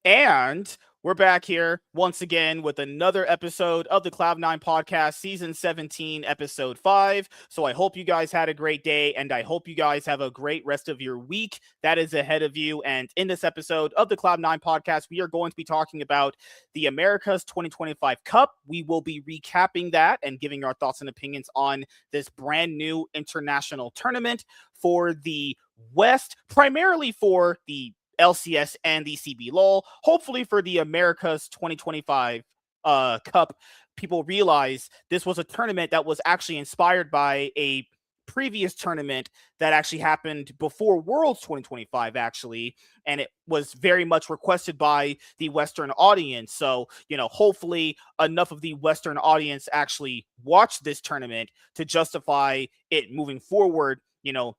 And we're back here once again with another episode of the Cloud9 podcast, season 17, episode 5. So I hope you guys had a great day, and I hope you guys have a great rest of your week that is ahead of you. And in this episode of the Cloud9 podcast, we are going to be talking about the America's 2025 Cup. We will be recapping that and giving our thoughts and opinions on this brand new international tournament for the West, primarily for the LCS and the CBLOL. Hopefully for the America's 2025 Cup, people realize this was a tournament that was actually inspired by a previous tournament that actually happened before Worlds 2025 actually, and it was very much requested by the Western audience. So, hopefully enough of the Western audience actually watched this tournament to justify it moving forward,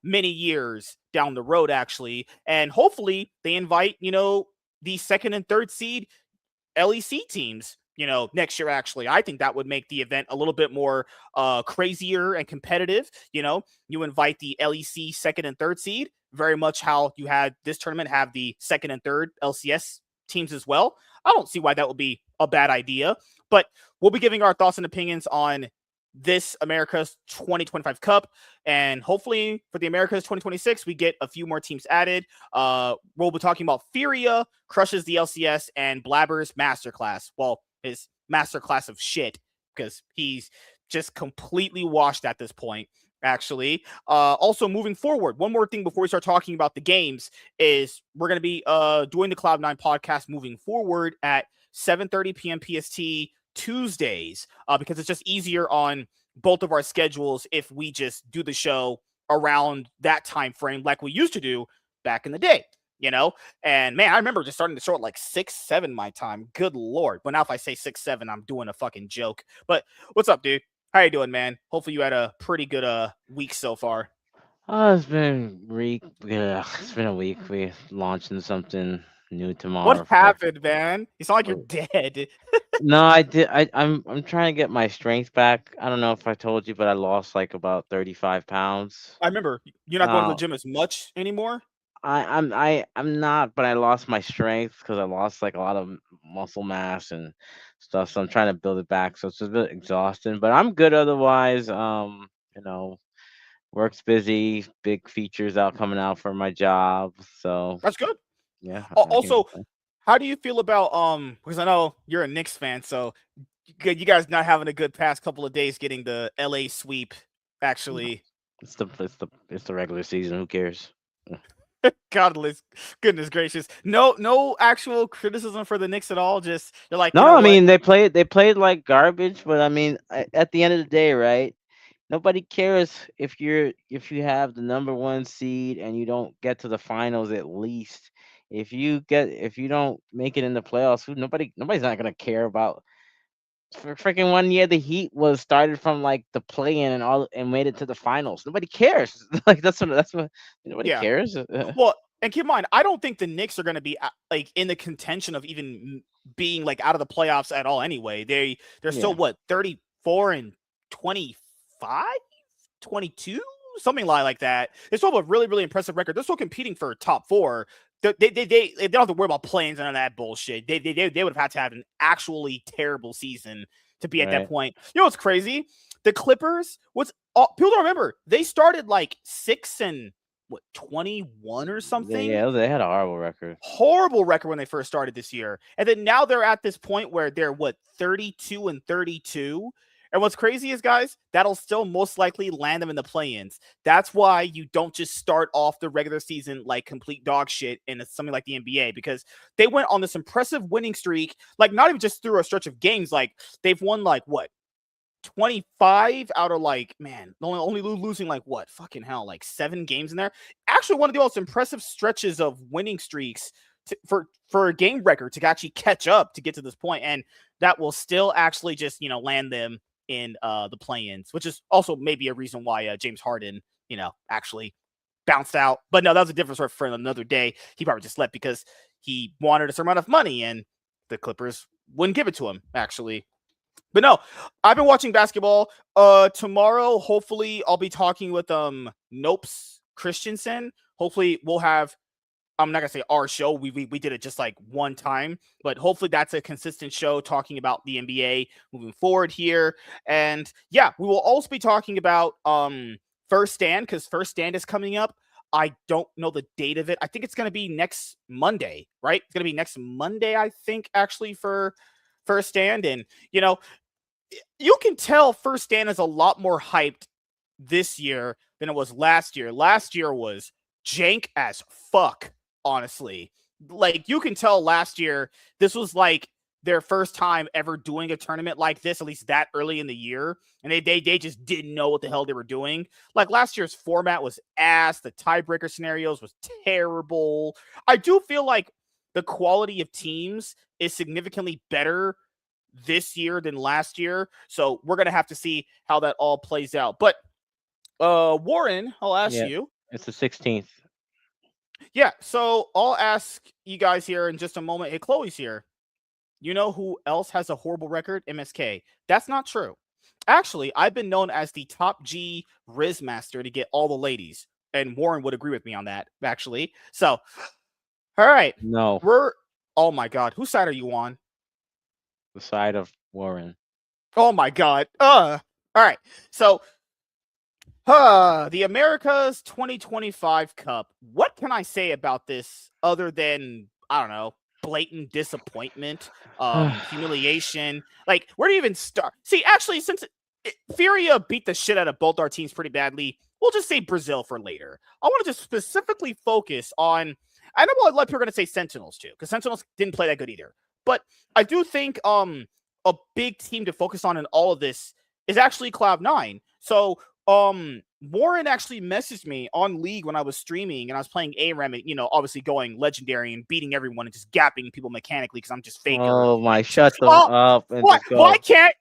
many years down the road, actually. And hopefully they invite, the second and third seed LEC teams, next year, actually. I think that would make the event a little bit more crazier and competitive. You invite the LEC second and third seed, very much how you had this tournament have the second and third LCS teams as well. I don't see why that would be a bad idea, but we'll be giving our thoughts and opinions on this America's 2025 Cup, and hopefully for the America's 2026 we get a few more teams added. We'll be talking about Furia crushes the LCS and Blabber's Masterclass, well, his Masterclass of shit, because he's just completely washed at this point, actually. Also, moving forward, one more thing before we start talking about the games is we're going to be doing the Cloud9 podcast moving forward at 7:30 p.m. PST Tuesdays, because it's just easier on both of our schedules if we just do the show around that time frame like we used to do back in the day. And man, I remember just starting the show at like 6-7 my time. Good lord. But now if I say 6-7, I'm doing a fucking joke. But what's up, dude? How you doing, man? Hopefully you had a pretty good week so far. Oh, it's been a week. We're launching something new What tomorrow for. happened, man? You sound like you're for- dead. No, I did. I'm trying to get my strength back. I don't know if I told you, but I lost like about 35 pounds. I remember you're not going to the Uh, gym as much anymore. I'm not, but I lost my strength because I lost like a lot of muscle mass and stuff. So I'm trying to build it back. So it's a bit exhausting, but I'm good otherwise. You know, work's busy, big features out coming out for my job. So That's good. yeah, I can Also, complain. how do you feel about because I know you're a Knicks fan, so you guys not having a good past couple of days getting the LA sweep No, actually. it's the regular season. Who cares? Godless, goodness gracious. No actual criticism for the Knicks at all. Just you're like, you No, know I what? mean they played like garbage, but I mean at the end of the day, right? Nobody cares if you have the number one seed and you don't get to the finals at least. If you don't make it in the playoffs, nobody's not gonna care about. For freaking 1 year, the Heat was started from like the play-in and all and made it to the finals. Nobody cares. Like that's what nobody Yeah. cares. Well, and keep in mind, I don't think the Knicks are going to be like in the contention of even being like out of the playoffs at all. Anyway, they're still Yeah, what 34 and 25, 22, something like that. They still have a really really impressive record. They're still competing for top four. They don't have to worry about planes and none of that bullshit. They would have had to have an actually terrible season to be at that right. point. You know what's crazy? The Clippers. People don't remember? They started like 6 and what 21 or something. Yeah, they had a horrible record. Horrible record when they first started this year, and then now they're at this point where they're what 32 and 32. And what's crazy is, guys, that'll still most likely land them in the play-ins. That's why you don't just start off the regular season like complete dog shit in something like the NBA, because they went on this impressive winning streak, like not even just through a stretch of games. Like they've won like what 25 out of like, man, only losing like what fucking hell, like 7 games in there. Actually, one of the most impressive stretches of winning streaks for a game record to actually catch up to get to this point, and that will still actually just land them in the play-ins, which is also maybe a reason why James Harden actually bounced out. But no, that was a different story for another day. He probably just left because he wanted a certain amount of money, and the Clippers wouldn't give it to him, actually. But no, I've been watching basketball. Tomorrow, hopefully, I'll be talking with Nopes Christensen. Hopefully, we'll have I'm not gonna say our show. We did it just like one time, but hopefully that's a consistent show talking about the NBA moving forward here. And yeah, we will also be talking about First Stand, because First Stand is coming up. I don't know the date of it. I think it's gonna be next Monday, right? It's gonna be next Monday, I think, actually, for First Stand. And you can tell First Stand is a lot more hyped this year than it was last year. Last year was jank as fuck, honestly. Like, you can tell last year this was like their first time ever doing a tournament like this, at least that early in the year, and they just didn't know what the hell they were doing. Like, last year's format was ass. The tiebreaker scenarios was terrible. I do feel like the quality of teams is significantly better this year than last year, so we're gonna have to see how that all plays out. But Warren, I'll ask Yeah, you. it's the 16th. Yeah, so I'll ask you guys here in just a moment. Hey, Chloe's here. You know who else has a horrible record? MSK. That's not true. Actually, I've been known as the top G Riz master to get all the ladies, and Warren would agree with me on that, actually. So, all right, No, we're. Oh my God, whose side are you on? the side of Warren. Oh my God. All right. So, the America's 2025 Cup. What can I say about this other than, I don't know, blatant disappointment, humiliation? Like, where do you even start? See, actually, since Furia beat the shit out of both our teams pretty badly, we'll just say Brazil for later. I want to just specifically focus on. I know a lot of people are going to say Sentinels too, because Sentinels didn't play that good either. But I do think a big team to focus on in all of this is actually Cloud9. So Warren actually messaged me on League when I was streaming and I was playing ARAM, obviously going legendary and beating everyone and just gapping people mechanically because I'm just faker. Oh my! And Shut them oh, up and why just why go. can't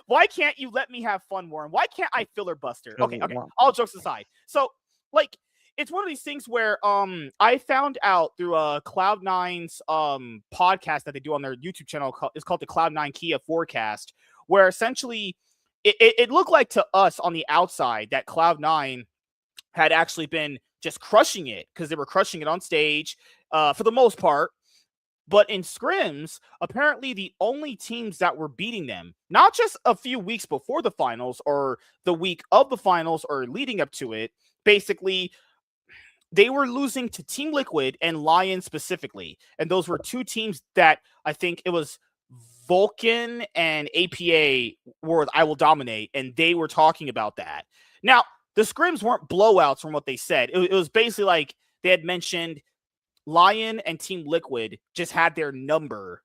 why can't you let me have fun, Warren? Why can't I filler buster? Okay, all jokes aside. So, like, it's one of these things where I found out through Cloud9's podcast that they do on their YouTube channel. It's called the Cloud9 Kia Forecast, where essentially it looked like to us on the outside that Cloud9 had actually been just crushing it because they were crushing it on stage for the most part. But in scrims, apparently the only teams that were beating them, not just a few weeks before the finals or the week of the finals or leading up to it, basically they were losing to Team Liquid and Lion specifically. And those were two teams that I think it was Vulcan and APA were I will dominate, and they were talking about that. Now, the scrims weren't blowouts from what they said. It was basically like they had mentioned Lion and Team Liquid just had their number.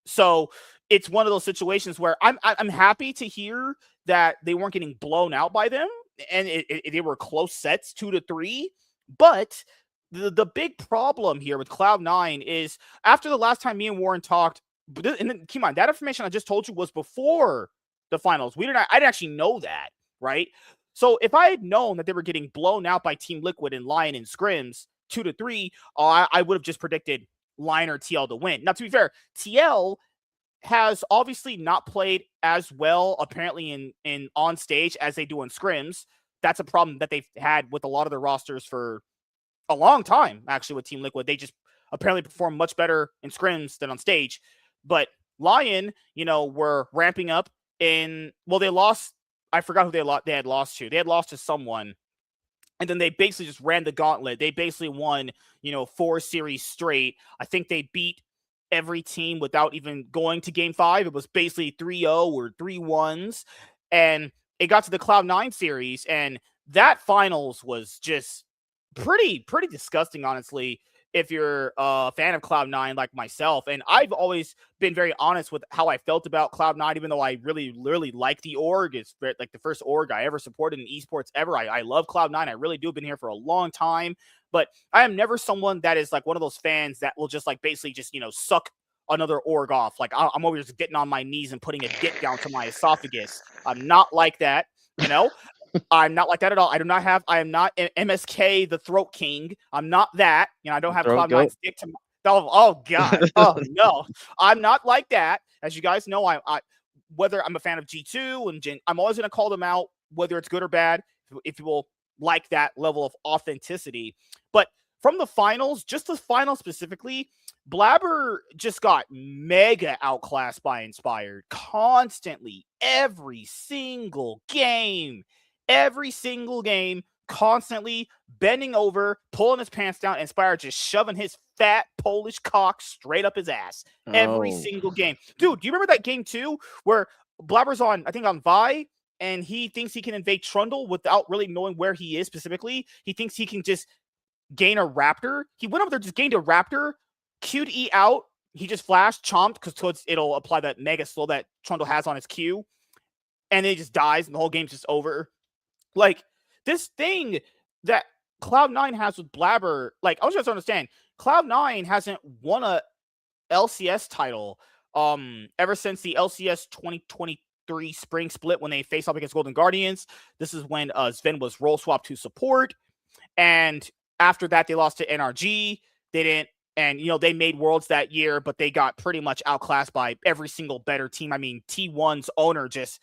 So it's one of those situations where I'm happy to hear that they weren't getting blown out by them, and they were close sets, 2-3. But the big problem here with Cloud9 is after the last time me and Warren talked, and then keep in mind that information I just told you was before the finals. I didn't actually know that, right? So if I had known that they were getting blown out by Team Liquid and Lion in scrims 2-3, I would have just predicted Lion or TL to win. Now, to be fair, TL has obviously not played as well apparently in on stage as they do in scrims. That's a problem that they've had with a lot of their rosters for a long time, actually, with Team Liquid. They just apparently perform much better in scrims than on stage. But Lion, were ramping up they lost. I forgot who they had lost to. They had lost to someone. And then they basically just ran the gauntlet. They basically won, 4 series straight. I think they beat every team without even going to game 5. It was basically 3-0 or 3-1s. And it got to the Cloud9 series, and that finals was just pretty disgusting, honestly, if you're a fan of Cloud9 like myself. And I've always been very honest with how I felt about Cloud9, even though I really like the org. It's like the first org I ever supported in esports ever. I love Cloud9. I really do. I've been here for a long time. But I am never someone that is like one of those fans that will just like basically just, suck another org off. Like I'm always just getting on my knees and putting a dick down to my esophagus. I'm not like that, I'm not like that at all. I am not MSK, the Throat King. I'm not that. I don't have Cloud9 stick to my, oh God. Oh no. I'm not like that. As you guys know, I whether I'm a fan of G2 and I'm always going to call them out, whether it's good or bad, if you will like that level of authenticity. But from the finals, just the finals specifically, Blabber just got mega outclassed by Inspired constantly, every single game, constantly bending over, pulling his pants down, Inspired just shoving his fat Polish cock straight up his ass every Oh, single game. Dude, do you remember that game too, where Blabber's on, I think on Vi, and he thinks he can invade Trundle without really knowing where he is specifically. He thinks he can just gain a raptor. He went over there, just gained a raptor, Q'd E out. He just flashed, chomped, because it'll apply that mega slow that Trundle has on his Q. And then he just dies, and the whole game's just over. Like, this thing that Cloud9 has with Blabber, like, I was just understand, Cloud9 hasn't won a LCS title ever since the LCS 2023 spring split when they faced off against Golden Guardians. This is when Sven was role swapped to support. And after that, they lost to NRG. They didn't, and they made Worlds that year, but they got pretty much outclassed by every single better team. I mean, T1's owner just,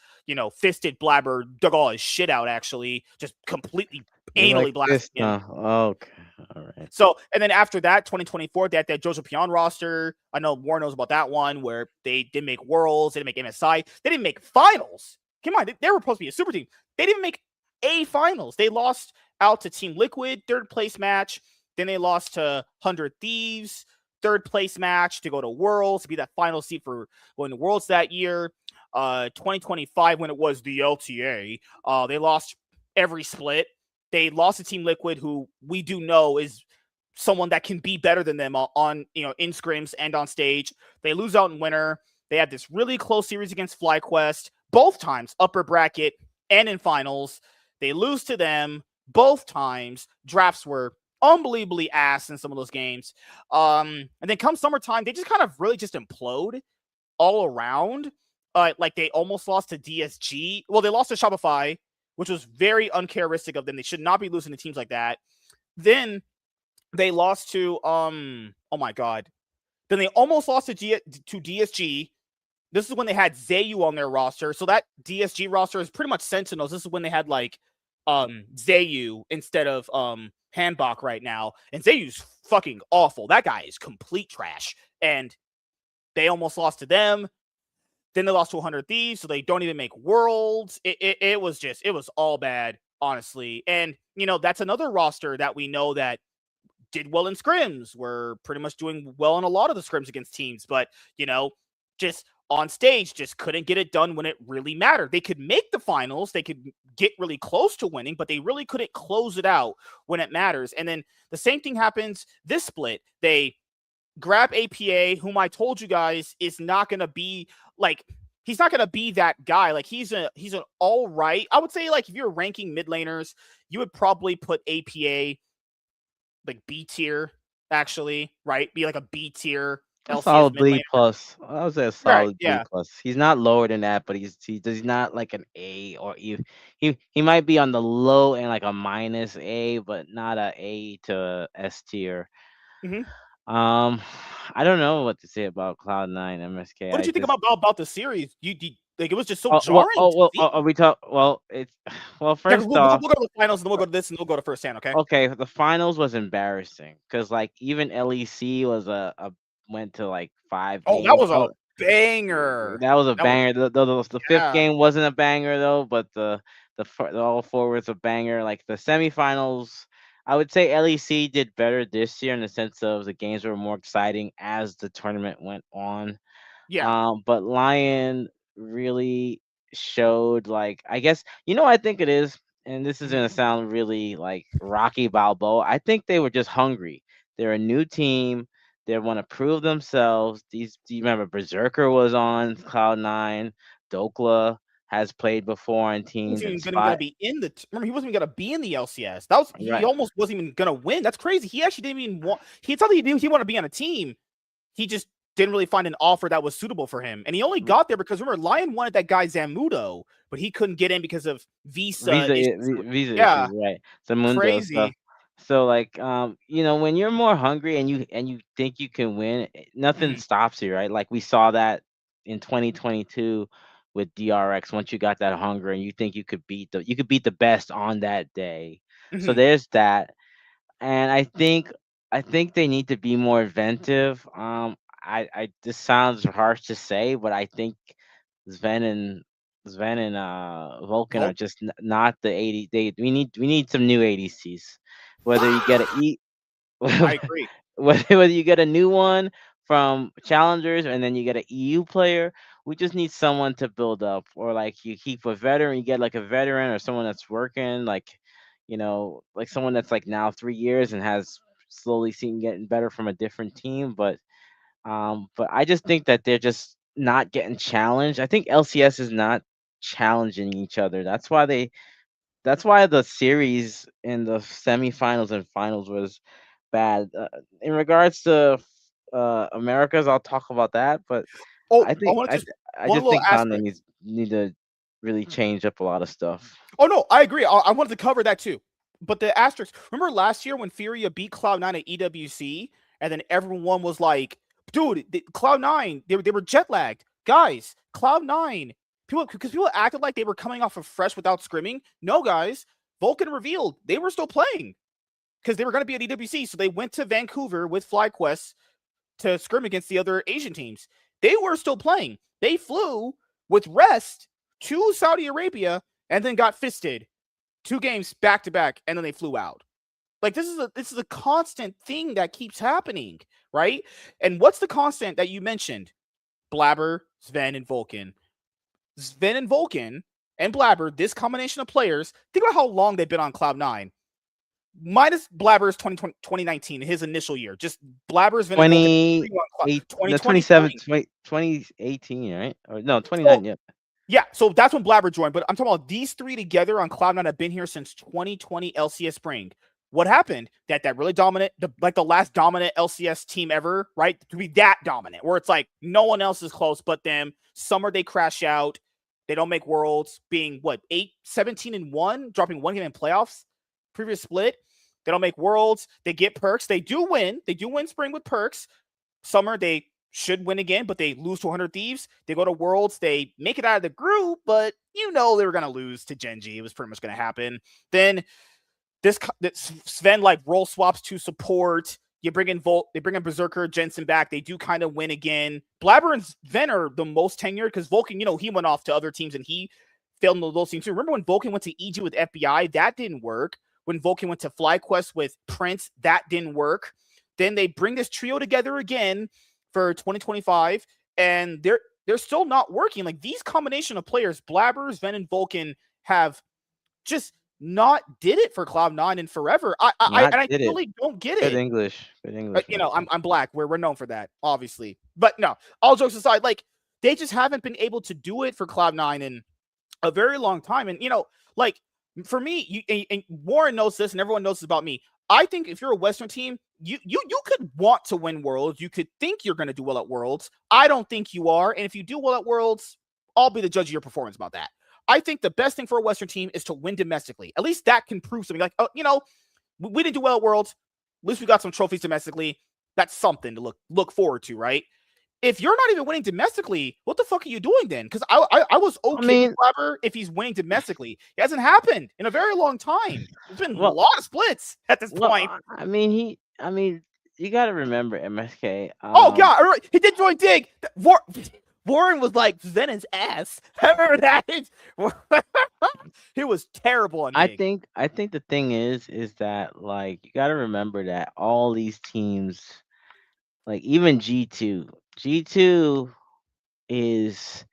fisted Blabber, dug all his shit out, actually, just completely you like anally blasted this him. now? Okay, all right. So, and then after that, 2024, they had that Jojo Pion roster. I know Warren knows about that one, where they didn't make Worlds, they didn't make MSI, they didn't make Finals. Come on, they were supposed to be a super team. They didn't make a Finals. They lost out to Team Liquid, third place match. Then they lost to 100 Thieves, third place match to go to Worlds, to be that final seed for going to Worlds that year. 2025, when it was the LTA, they lost every split. They lost to Team Liquid, who we do know is someone that can be better than them on in scrims and on stage. They lose out in winter. They had this really close series against FlyQuest, both times upper bracket and in finals. They lose to them both times. Drafts were unbelievably ass in some of those games. And then come summertime, they just kind of really just implode all around. Like they almost lost to DSG. Well, they lost to Shopify, which was very uncharacteristic of them. They should not be losing to teams like that. Then they lost to oh my god. Then they almost lost to DSG. This is when they had Zayu on their roster. So that DSG roster is pretty much Sentinels. This is when they had like Zayu instead of Handbach right now. And Zayu's fucking awful. That guy is complete trash. And they almost lost to them. Then they lost to 100 Thieves, so they don't even make Worlds. It was all bad, honestly. And, that's another roster that we know that did well in scrims. We're pretty much doing well in a lot of the scrims against teams, but, just on stage, just couldn't get it done when it really mattered. They could make the finals, they could get really close to winning, but they really couldn't close it out when it matters. And then the same thing happens this split. They grab APA, whom I told you guys is not going to be like, he's not going to be that guy. Like he's an all right. I would say like if you're ranking mid laners, you would probably put APA like B tier, actually, right? Be like a B tier A LCS solid mid B laner. plus. I would say a Right. solid B Yeah. plus. He's not lower than that, but he's not like an A or E. He might be on the low end, like a minus A, but not a A to S tier. Mm-hmm. Um, I don't know what to say about Cloud9 MSK. What did I you think just about the series? You like it was just so oh well jarring oh to well see. we talk well it's well Yeah, first we'll off go to the finals and then we'll go to this and we'll go to first hand. Okay. okay, the finals was embarrassing because like even LEC was a went to like five Oh, that games. was a banger. That was a That was banger. The fifth yeah. game wasn't a banger though, but the all four was a banger. Like the semifinals, I would say LEC did better this year in the sense of the games were more exciting as the tournament went on. Yeah. But Lion really showed like I guess I think it is, and this is Mhm. gonna sound really like Rocky Balboa. I think they were just hungry. They're a new team. They want to prove themselves. Do you remember Berserker was on Cloud9? Dokla has played before on He teams wasn't and even gonna Spot. be in the. Remember, he wasn't even gonna be in the LCS. That was he Right. almost wasn't even gonna win. That's crazy. He actually didn't even want. He told he wanted to be on a team. He just didn't really find an offer that was suitable for him, and he only got there because remember, Lion wanted that guy Zamudo, but he couldn't get in because of visa issues. Visa issues, Yeah, right? The Mundo stuff. crazy. So like when you're more hungry and you think you can win, nothing Mhm, stops you, right? Like we saw that in 2022 with DRX. Once you got that hunger and you think you could beat the best on that day. So mhm, there's that. And I think I think they need to be more inventive. I this sounds harsh to say, but I think Sven and Vulcan are Volk, just not the 80. We need some new ADCs. Whether you get a I agree. whether you get a new one from challengers and then you get an EU player, we just need someone to build up, or like you keep a veteran, you get like a veteran or someone that's working, like like someone that's like now 3 years and has slowly seen getting better from a different team. But I just think that they're just not getting challenged. I think LCS is not challenging each other. That's why the series in the semifinals and finals was bad. In regards to Americas, I'll talk about that. But Oh, I I think want to I just I one just little think Cloud9 aspect. need to really change up a lot of stuff. Oh no, I agree. I wanted to cover that too. But the asterisk. Remember last year when Furia beat Cloud9 at EWC, and then everyone was like, "Dude, Cloud9, they were jet lagged, guys. Cloud9." People, because people acted like they were coming off of fresh without scrimming. No, guys. Vulcan revealed they were still playing because they were going to be at EWC. So they went to Vancouver with FlyQuest to scrim against the other Asian teams. They were still playing. They flew with rest to Saudi Arabia and then got fisted 2 games back to back, and then they flew out. Like this is a constant thing that keeps happening, right? And what's the constant that you mentioned? Blabber, Sven, and Vulcan. Sven and Vulcan and Blabber, this combination of players, think about how long they've been on Cloud9. Minus Blabber's 2019, his initial year. Just Blabber's Vin and Vulcan 28 no 27 2023. 2018, right? Or no, So 29, yeah. yeah, so that's when Blabber joined. But I'm talking about these three together on Cloud9 have been here since 2020 LCS spring. What happened? That really dominant, like the last dominant LCS team ever, right? To be that dominant, where it's like no one else is close but them. Summer they crash out. They don't make worlds, being what 17-1, dropping 1 game in playoffs. Previous split. They don't make worlds. They get perks. They do win. They do win spring with perks. Summer, they should win again, but they lose to 100 Thieves. They go to Worlds. They make it out of the group, but they were going to lose to Genji. It was pretty much going to happen. Then this Sven like role swaps to support. You bring in Volt, they bring in Berserker, Jensen back. They do kind of win again. Blabber and Sven are the most tenured because Vulcan, he went off to other teams and he failed in those teams too. Remember when Vulcan went to EG with FBI? That didn't work. When Vulcan went to FlyQuest with Prince, that didn't work. Then they bring this trio together again for 2025, and they're still not working. Like these combination of players, Blabber, Sven, and Vulcan have just not did it for Cloud9 in forever. Not And I did it. really don't get Good it. English. Good English, I'm Matthew. I'm black. We're known for that, obviously. But no, all jokes aside, like they just haven't been able to do it for Cloud9 in a very long time. And like for me, and Warren knows this, and everyone knows this about me. I think if you're a Western team, you could want to win Worlds. You could think you're going to do well at Worlds. I don't think you are, and if you do well at Worlds, I'll be the judge of your performance about that. I think the best thing for a Western team is to win domestically. At least that can prove something. Like, oh, we didn't do well at Worlds. At least we got some trophies domestically. That's something to look forward to, right? If you're not even winning domestically, what the fuck are you doing then? Because I was I okay with mean, Blabber if he's winning domestically. It hasn't happened in a very long time. There's been a well, lot of splits at this well, point. I mean, you got to remember MSK. Oh yeah, right. He did join Dig. Warren was like Zenon's ass. I remember that. He was terrible on Dig. I think the thing is that like you got to remember that all these teams, like even G2 is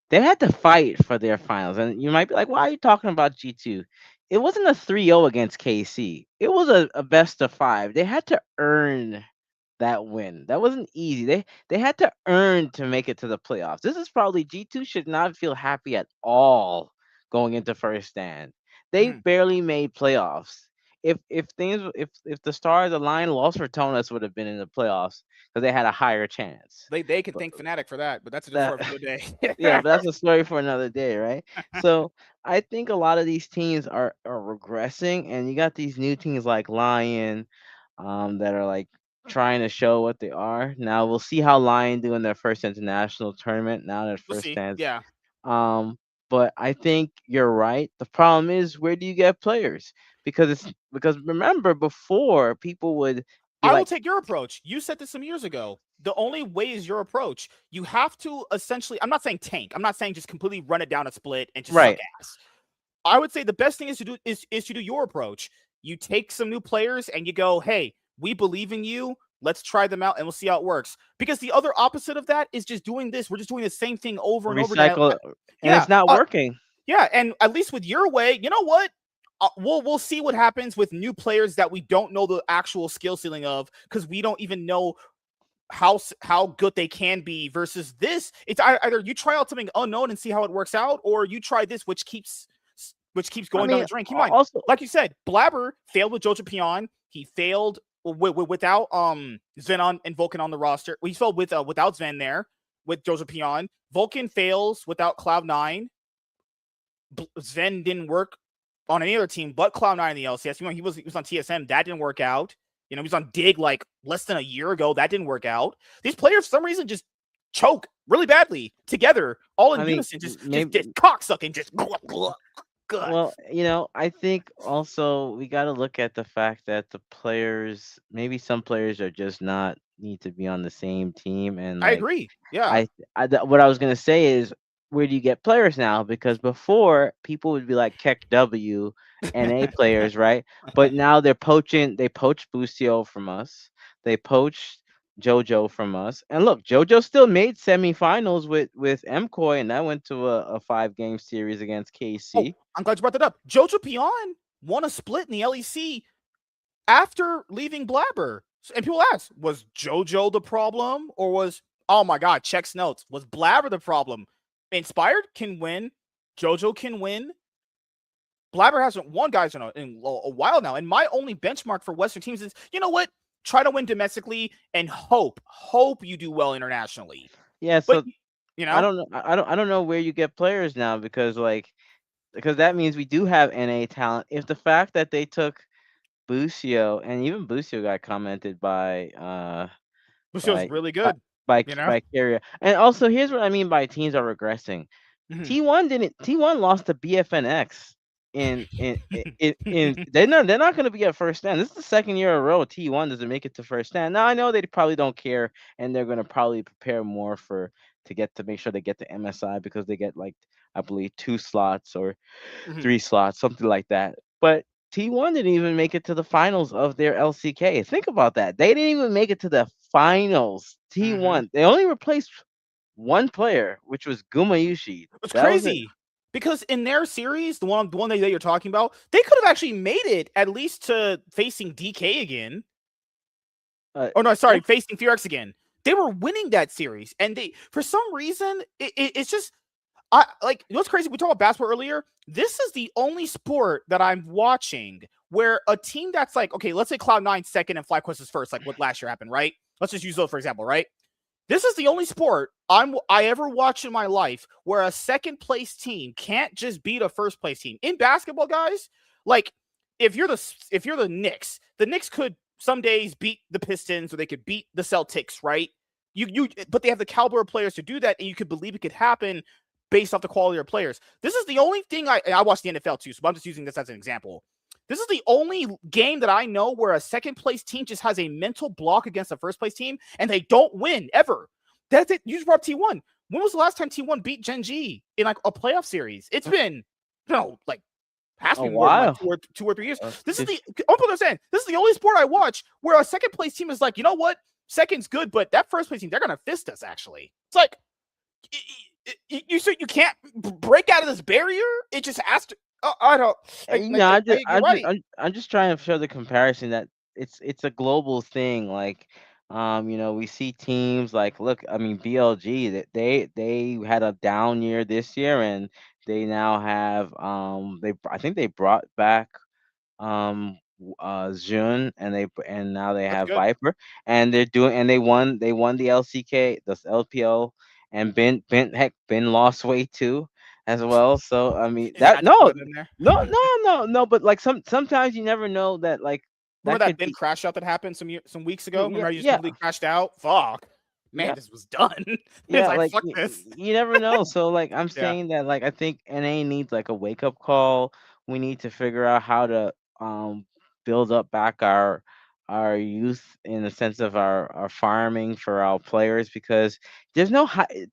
they had to fight for their finals. And you might be like, why are you talking about G2? It wasn't a 3-0 against KC. It was a best of 5. They had to earn that win. That wasn't easy. They had to earn to make it to the playoffs. This is probably G2 should not feel happy at all going into first stand. They Mhm. barely made playoffs. If the stars aligned, Lost Fortunas would have been in the playoffs because they had a higher chance. They can But thank Fnatic for that, but that's a different that story for another day. yeah, but that's a story for another day, right? So I think a lot of these teams are regressing, and you got these new teams like Lion, that are like trying to show what they are. Now we'll see how Lion do in their first international tournament. Now their We'll first see. stands. Yeah. Um, but I think you're right. The problem is where do you get players? Because remember before people would be I will like, take your approach. You said this some years ago. The only way is your approach. You have to essentially, I'm not saying tank. I'm not saying just completely run it down a split and just suck right, ass. I would say the best thing is to do is to do your approach. You take some new players and you go, hey, we believe in you. Let's try them out and we'll see how it works. Because the other opposite of that is just doing this. We're just doing the same thing over and over again. recycle, and Yeah, it's not working. yeah, and at least with your way, you know what? We'll see what happens with new players that we don't know the actual skill ceiling of because we don't even know how good they can be versus this. It's either you try out something unknown and see how it works out, or you try this, which keeps I going down mean, the drain. Keep in mind, also, like you said, Blabber failed with Jojo Pion. He failed without Sven on and Vulcan on the roster. He failed without Sven there with Jojo Pion. Vulcan fails without Cloud9. Sven didn't work on any other team but Cloud9 in the LCS. He was on TSM. That didn't work out. He was on Dig like less than a year ago. That didn't work out. These players, for some reason, just choke really badly together, all in I mean, unison. Just maybe. cocksucking. Just God. Well, I think also we got to look at the fact that the players, maybe some players are just not need to be on the same team, and I like agree. Yeah. what I was gonna say is, where do you get players now? Because before people would be like Keck W, NA players, right? But now they're poaching. They poached Busio from us. They poached JoJo from us. And look, JoJo still made semifinals with MCoy, and that went to a 5 game series against Oh, KC. I'm glad you brought that up. Jojo Pion won a split in the LEC after leaving Blabber. And people ask, was JoJo the problem? Or was, oh my God, checks notes. Was Blabber the problem? Inspired can win. JoJo can win. Blabber hasn't won, guys, in a while now. And my only benchmark for Western teams is, you know what? Try to win domestically and hope you do well internationally. Yeah, But, so you I know, don't know. I don't know where you get players now, because that means we do have NA talent. If the fact that they took Busio, and even Busio got commented this feels by really good, you know? by Carrier. And also, here's what I mean by teams are regressing. Mhm. T1 lost to BFNX in they're not going to be at first stand. This is the second year in a row T1 doesn't make it to first stand. Now I know they probably don't care, and they're going to probably prepare more for to make sure they get to MSI, because they get, like, I believe 2 slots or Mhm. 3 slots, something like that. But T1 didn't even make it to the finals of their LCK. Think about that. They didn't even make it to the finals. Mhm. T1. They only replaced one player, which was Gumayushi. It's That was it. crazy because in their series, the one that you're talking about, they could have actually made it at least to facing DK again. Uh, Oh no, yeah. sorry, facing Furex again. They were winning that series, and they for some reason it's just I like what's crazy. We talked about basketball earlier. This is the only sport that I'm watching where a team that's like, okay, let's say Cloud9 second and FlyQuest is first, like what last year happened, right? Let's just use those for example, right? This is the only sport I ever watched in my life where a second place team can't just beat a first place team. In basketball, guys, like if you're the Knicks, the Knicks could some days beat the Pistons or they could beat the Celtics, right? But they have the caliber of players to do that, and you could believe it could happen based off the quality of players. This is the only thing I watch the NFL too, so I'm just using this as an example. This is the only game that I know where a second place team just has a mental block against a first place team and they don't win ever. That's it. You just brought up T1. When was the last time T1 beat Gen G in like a playoff series? It's been no, like has to A be more than like while. two or 3 years. This is Just the I'm understand. This is the only sport I watch where a second place team is like, you know what? Second's good, but that first place team, they're gonna fist us. Actually, it's like you can't break out of this barrier. It just has to. I don't. You're right. I'm just trying to show the comparison that it's a global thing. Like, we see teams like, look, I mean, BLG, that they had a down year this year, and they now have, I think they brought back June, and now they That's have good. Viper, and they won the LCK, the LPL, and Ben lost weight too, as well. So I mean, You that had to throw no, it in there. no, no, no, no, but like, sometimes you never know that, like, Remember that that could Ben be. crash out that happened some weeks ago? Remember how you just Yeah, completely crashed out? Fuck. Man, yeah. this was done. It's Yeah, like like, fuck this. you never know. So, like, I'm Yeah. saying that, like, I think NA needs, like, a wake up call. We need to figure out how to build up back our youth in the sense of our farming for our players, because there's no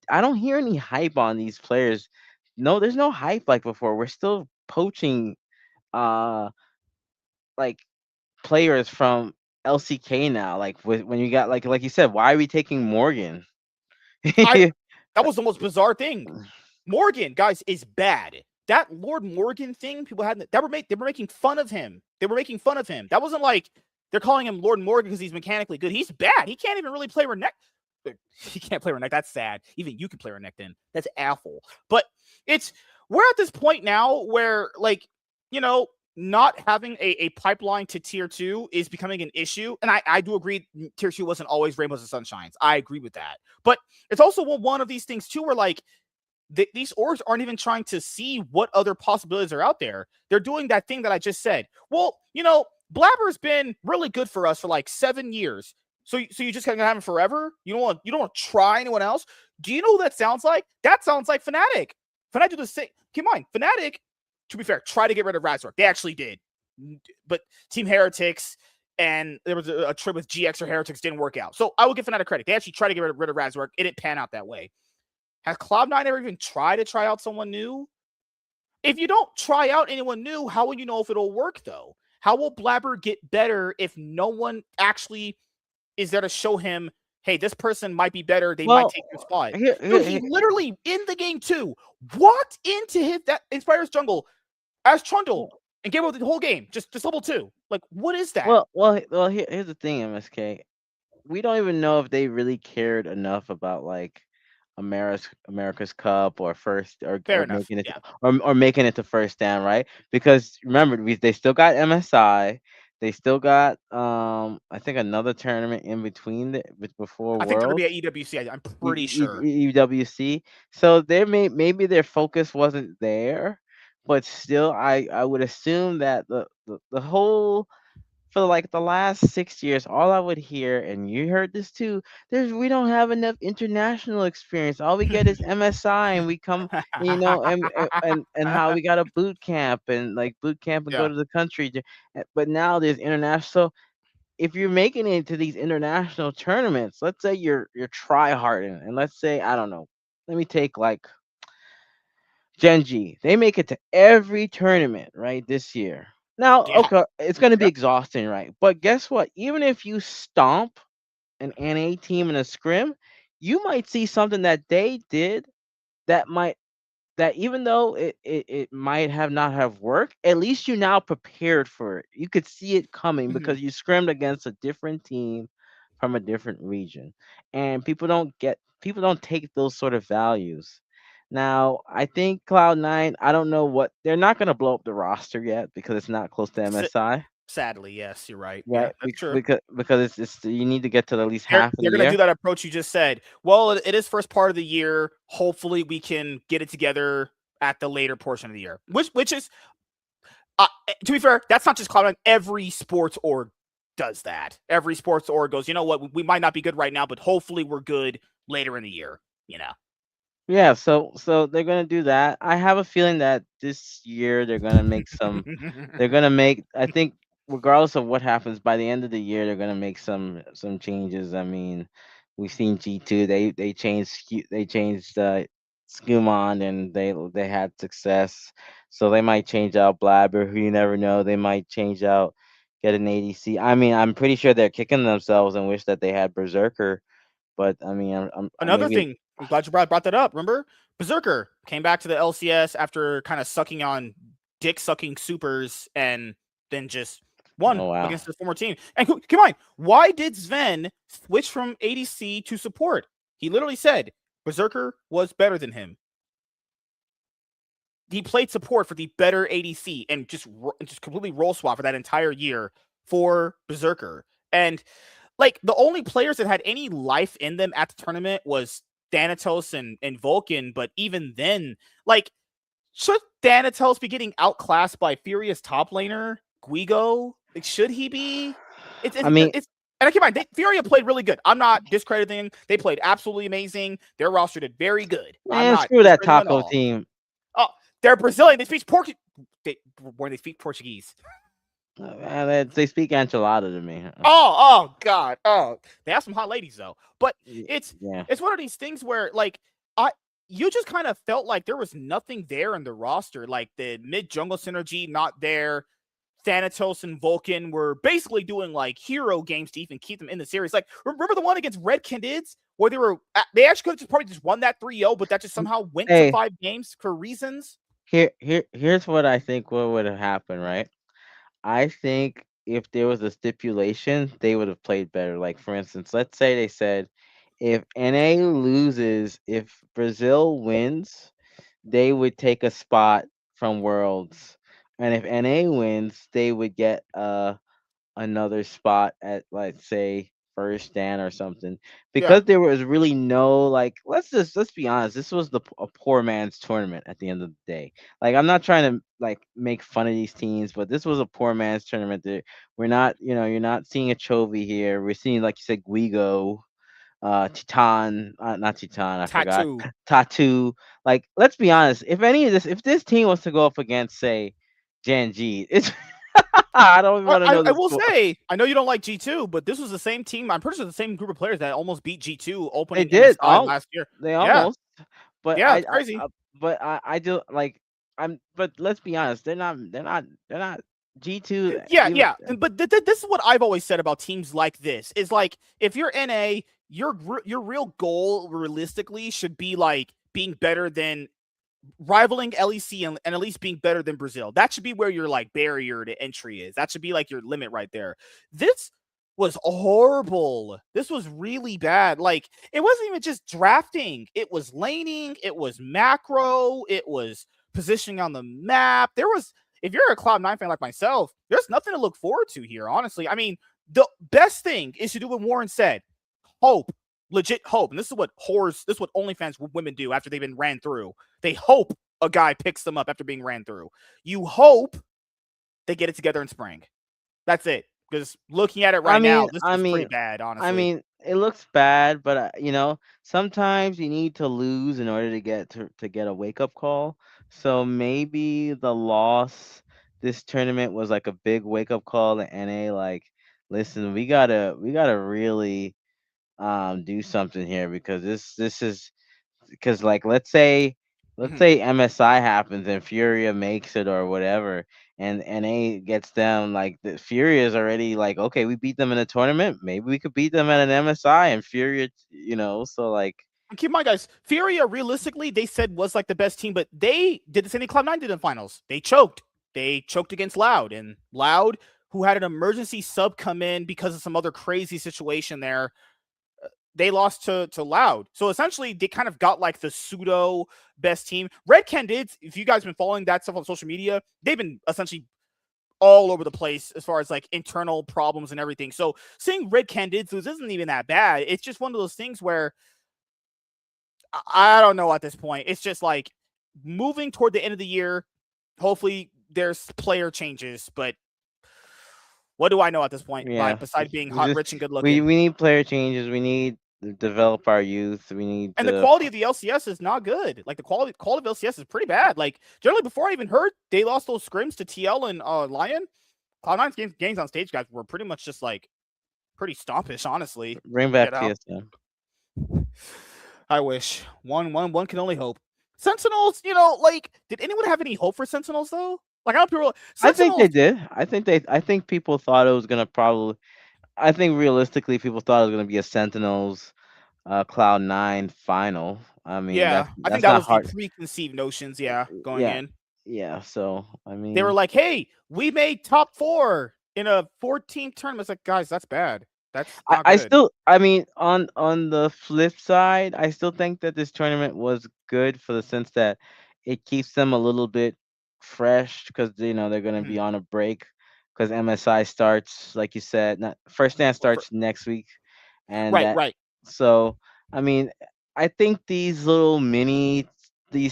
I don't hear any hype on these players. No, there's no hype like before. We're still poaching uh like players from LCK now. Like when you got like you said, why are we taking Morgan? I that was the most bizarre thing. Morgan, guys, is bad. That Lord Morgan thing, people had they were making fun of him. They were making fun of him. That wasn't like they're calling him Lord Morgan because he's mechanically good. He's bad. He can't even really play Renekton. He can't play Renekton. That's sad. Even you can play Renekton. That's awful. But it's we're at this point now where like, you know, not having a pipeline to tier 2 is becoming an issue. And I do agree tier 2 wasn't always rainbows and sunshines. I agree with that. But it's also one of these things too where like these orgs aren't even trying to see what other possibilities are out there. They're doing that thing that I just said. Well, you know, Blabber's been really good for us for like 7 years. So you just gonna have him forever? You don't want to try anyone else? Do you know who that sounds like? That sounds like Fnatic. Fnatic do the same. Keep in mind, Fnatic, to be fair, try to get rid of Razork. They actually did. But Team Heretics and there was a trip with GX or Heretics didn't work out. So I will give Fnatic credit. They actually tried to get rid of Razork. It didn't pan out that way. Has Cloud9 ever even tried to try out someone new? If you don't try out anyone new, how will you know if it'll work, though? How will Blabber get better if no one actually is there to show him, hey, this person might be better, they might Well, take your spot? here, Dude, here, he here- literally, in the game too, walked into that Inspire's jungle as Trundle and gave away the whole game, just level 2. Like, what is that? here's the thing, MSK. We don't even know if they really cared enough about like America's Cup or first Fair or enough. making it Yeah. or making it to first down, right? Because remember, they still got MSI, they still got I think another tournament in between before I think they're going Worlds. to be at EWC. I'm pretty sure. UWC. So maybe their focus wasn't there, but still, I would assume that the whole for like the last 6 years, all I would hear, and you heard this too, we don't have enough international experience. All we get is MSI, and we come, and how we got a boot camp and like boot camp and go Yeah. to the country. But now there's international. So if you're making it to these international tournaments, let's say you're try harding, and let's say I don't know, let me take like Genji. They make it to every tournament right this year. Now, Yeah. okay, it's going to be Yep. exhausting, right? But guess what? Even if you stomp an NA team in a scrim, you might see something that they did that might that even though it might have not have worked, at least you now prepared for it. You could see it coming Mhm. because you scrimmed against a different team from a different region. And people don't take those sort of values. Now, I think Cloud9, I don't know what they're not gonna blow up the roster yet because it's not close to S- MSI. Sadly, yes, you're right. Yeah, Right, that's true. because it's you need to get to at least They're half of the they're gonna do year. that approach you just said. Well, it is first part of the year. Hopefully, we can get it together at the later portion of the year. Which is, to be fair, that's not just Cloud9. Every sports org does that. Every sports org goes, you know what? We might not be good right now, but hopefully, we're good later in the year. You know. Yeah, so they're gonna do that. I have a feeling that this year they're gonna make some. They're gonna make. I think regardless of what happens by the end of the year, they're gonna make some changes. I mean, we've seen G2. They changed Skumon and they had success. So they might change out Blabber, who you never know. They might change out get an ADC. I mean, I'm pretty sure they're kicking themselves and wish that they had Berserker. But I mean, Another maybe. thing, I'm glad you brought that up. Remember, Berserker came back to the LCS after kind of sucking on dick sucking supers and then just won Oh wow. against his former team. And come on, why did Sven switch from ADC to support? He literally said Berserker was better than him. He played support for the better ADC and just completely role swap for that entire year for Berserker. And like the only players that had any life in them at the tournament was Thanatos and Vulcan, but even then, like, should Thanatos be getting outclassed by Furia's top laner, Guigo? Like, should he be? It's I it's, mean, it's and I keep in mind, Furia played really good. I'm not discrediting. They played absolutely amazing. Their roster did very good. I'm man, not screw that discrediting them at taco all. team. Oh, they're Brazilian. They speak Portuguese. They speak Portuguese. Man, they speak enchilada to me. Oh God. Oh, they have some hot ladies though. But it's Yeah. it's one of these things where like I you just kind of felt like there was nothing there in the roster. Like the mid jungle synergy not there. Thanatos and Vulcan were basically doing like hero games to even keep them in the series. Like remember the one against Red Candids where they actually could have probably just won that 3-0, but that just somehow went to Hey, 5 games for reasons. here's what I think what would have happened, right? I think if there was a stipulation, they would have played better. Like for instance, let's say they said if NA loses, if Brazil wins, they would take a spot from Worlds, and if NA wins, they would get another spot at, like, say, first stand or something, Yeah. because there was really no, like, let's be honest, this was a poor man's tournament at the end of the day. Like, I'm not trying to, like, make fun of these teams, but this was a poor man's tournament. We're not, you're not seeing a Chovy here. We're seeing, like you said, Guigo, Titan, not Titan, I forgot, Tattoo. Tattoo. Like, let's be honest, if this team was to go up against, say, Janji, it's I don't even want to know I the will score. say, I know you don't like G2, but this was the same team. I'm pretty sure the same group of players that almost beat G2 They opening did. MSI last year. They Yeah, almost. But yeah, it's crazy. I do like. But let's be honest. They're not G2. Yeah, Even yeah. But this is what I've always said about teams like this: is like if you're NA, your real goal realistically should be like being better than rivaling LEC and at least being better than Brazil. That should be where your like barrier to entry is. That should be like your limit right there. This was horrible. This was really bad. Like it wasn't even just drafting. It was laning, it was macro, it was positioning on the map. There was if you're a Cloud9 fan like myself, there's nothing to look forward to here, honestly. I mean, the best thing is to do what Warren said. Hope, legit hope. And this is what OnlyFans women do after they've been ran through. They hope a guy picks them up after being ran through. You hope they get it together in spring. That's it. Because looking at it I right now, mean, this I was pretty mean, bad, honestly. it looks bad, but sometimes you need to lose in order to get a wake up call. So maybe the loss this tournament was like a big wake up call to NA. Like, listen, we gotta really do something here, because this is, because, like, let's Mhm. say MSI happens and Furia makes it or whatever, and NA gets them, like, the Furia is already like, okay, we beat them in a tournament, maybe we could beat them at an MSI, and Furia, so, like, Keep in mind, guys, Furia, realistically, they said was like the best team, but they did the same thing Cloud9 did in finals. They choked. They choked against Loud. And Loud, who had an emergency sub come in because of some other crazy situation there, they lost to Loud. So essentially, they kind of got like the pseudo best team. Red Candids, if you guys have been following that stuff on social media, they've been essentially all over the place as far as like internal problems and everything. So seeing Red Candids lose isn't even that bad. It's just one of those things where I don't know at this point. It's just like moving toward the end of the year. Hopefully, there's player changes, but what do I know at this point? By yeah, besides being we hot, just rich, and good we looking. need player changes, we need to develop our youth, we need And the to. quality of the LCS is not good. Like the quality of LCS is pretty bad. Like generally, before I even heard they lost those scrims to TL and Lion, Cloud9's games on stage, guys, were pretty much just like pretty stompish, honestly. Bring You back know, TSM. I wish one can only hope. Sentinels, like, did anyone have any hope for Sentinels though? Like, I don't people I think they Sentinels. did. I think people thought it was gonna probably. I think realistically, people thought it was gonna be a Sentinels, Cloud9 final. I mean, Yeah, I think that's that not was the hard. preconceived notions. Yeah, going Yeah, in, yeah. So I they were mean, like, "Hey, we made top four in a 14 tournament." It's like, guys, that's bad. That's not I good. still, I mean, on the flip side, I still think that this tournament was good for the sense that it keeps them a little bit fresh, because they're gonna Mhm. be on a break, because MSI starts, like you said, not first dance starts next week, and Right, that, right. so I mean, I think these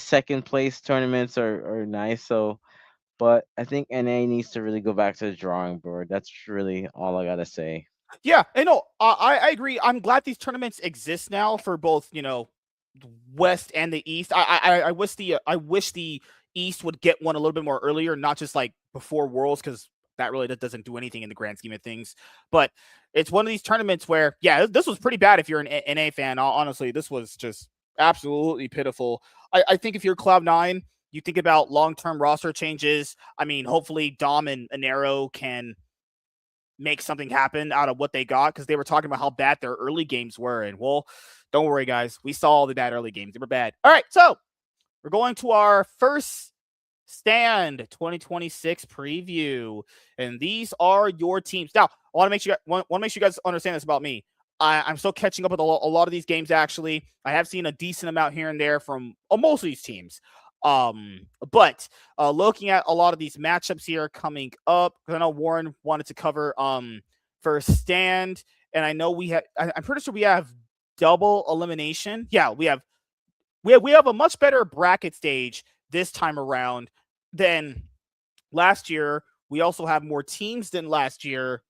second place tournaments are nice. So, but I think NA needs to really go back to the drawing board. That's really all I gotta say. Yeah, I know. I agree. I'm glad these tournaments exist now for both, West and the East. I wish the East would get one a little bit more earlier, not just like before Worlds, because that really doesn't do anything in the grand scheme of things. But it's one of these tournaments where, yeah, this was pretty bad if you're an NA fan. Honestly, this was just absolutely pitiful. I think if you're Cloud9, you think about long-term roster changes. I mean, hopefully Dom and Anero can make something happen out of what they got, because they were talking about how bad their early games were. And well, don't worry, guys. We saw all the bad early games. They were bad. All right, so we're going to our first stand 2026 preview, and these are your teams. Now, I want to make sure you guys understand this about me. I'm still catching up with a lot of these games. Actually, I have seen a decent amount here and there from most of these teams. But looking at a lot of these matchups here coming up, because I know Warren wanted to cover first stand, and I know I'm pretty sure we have double elimination. Yeah, we have a much better bracket stage this time around than last year. We also have more teams than last year,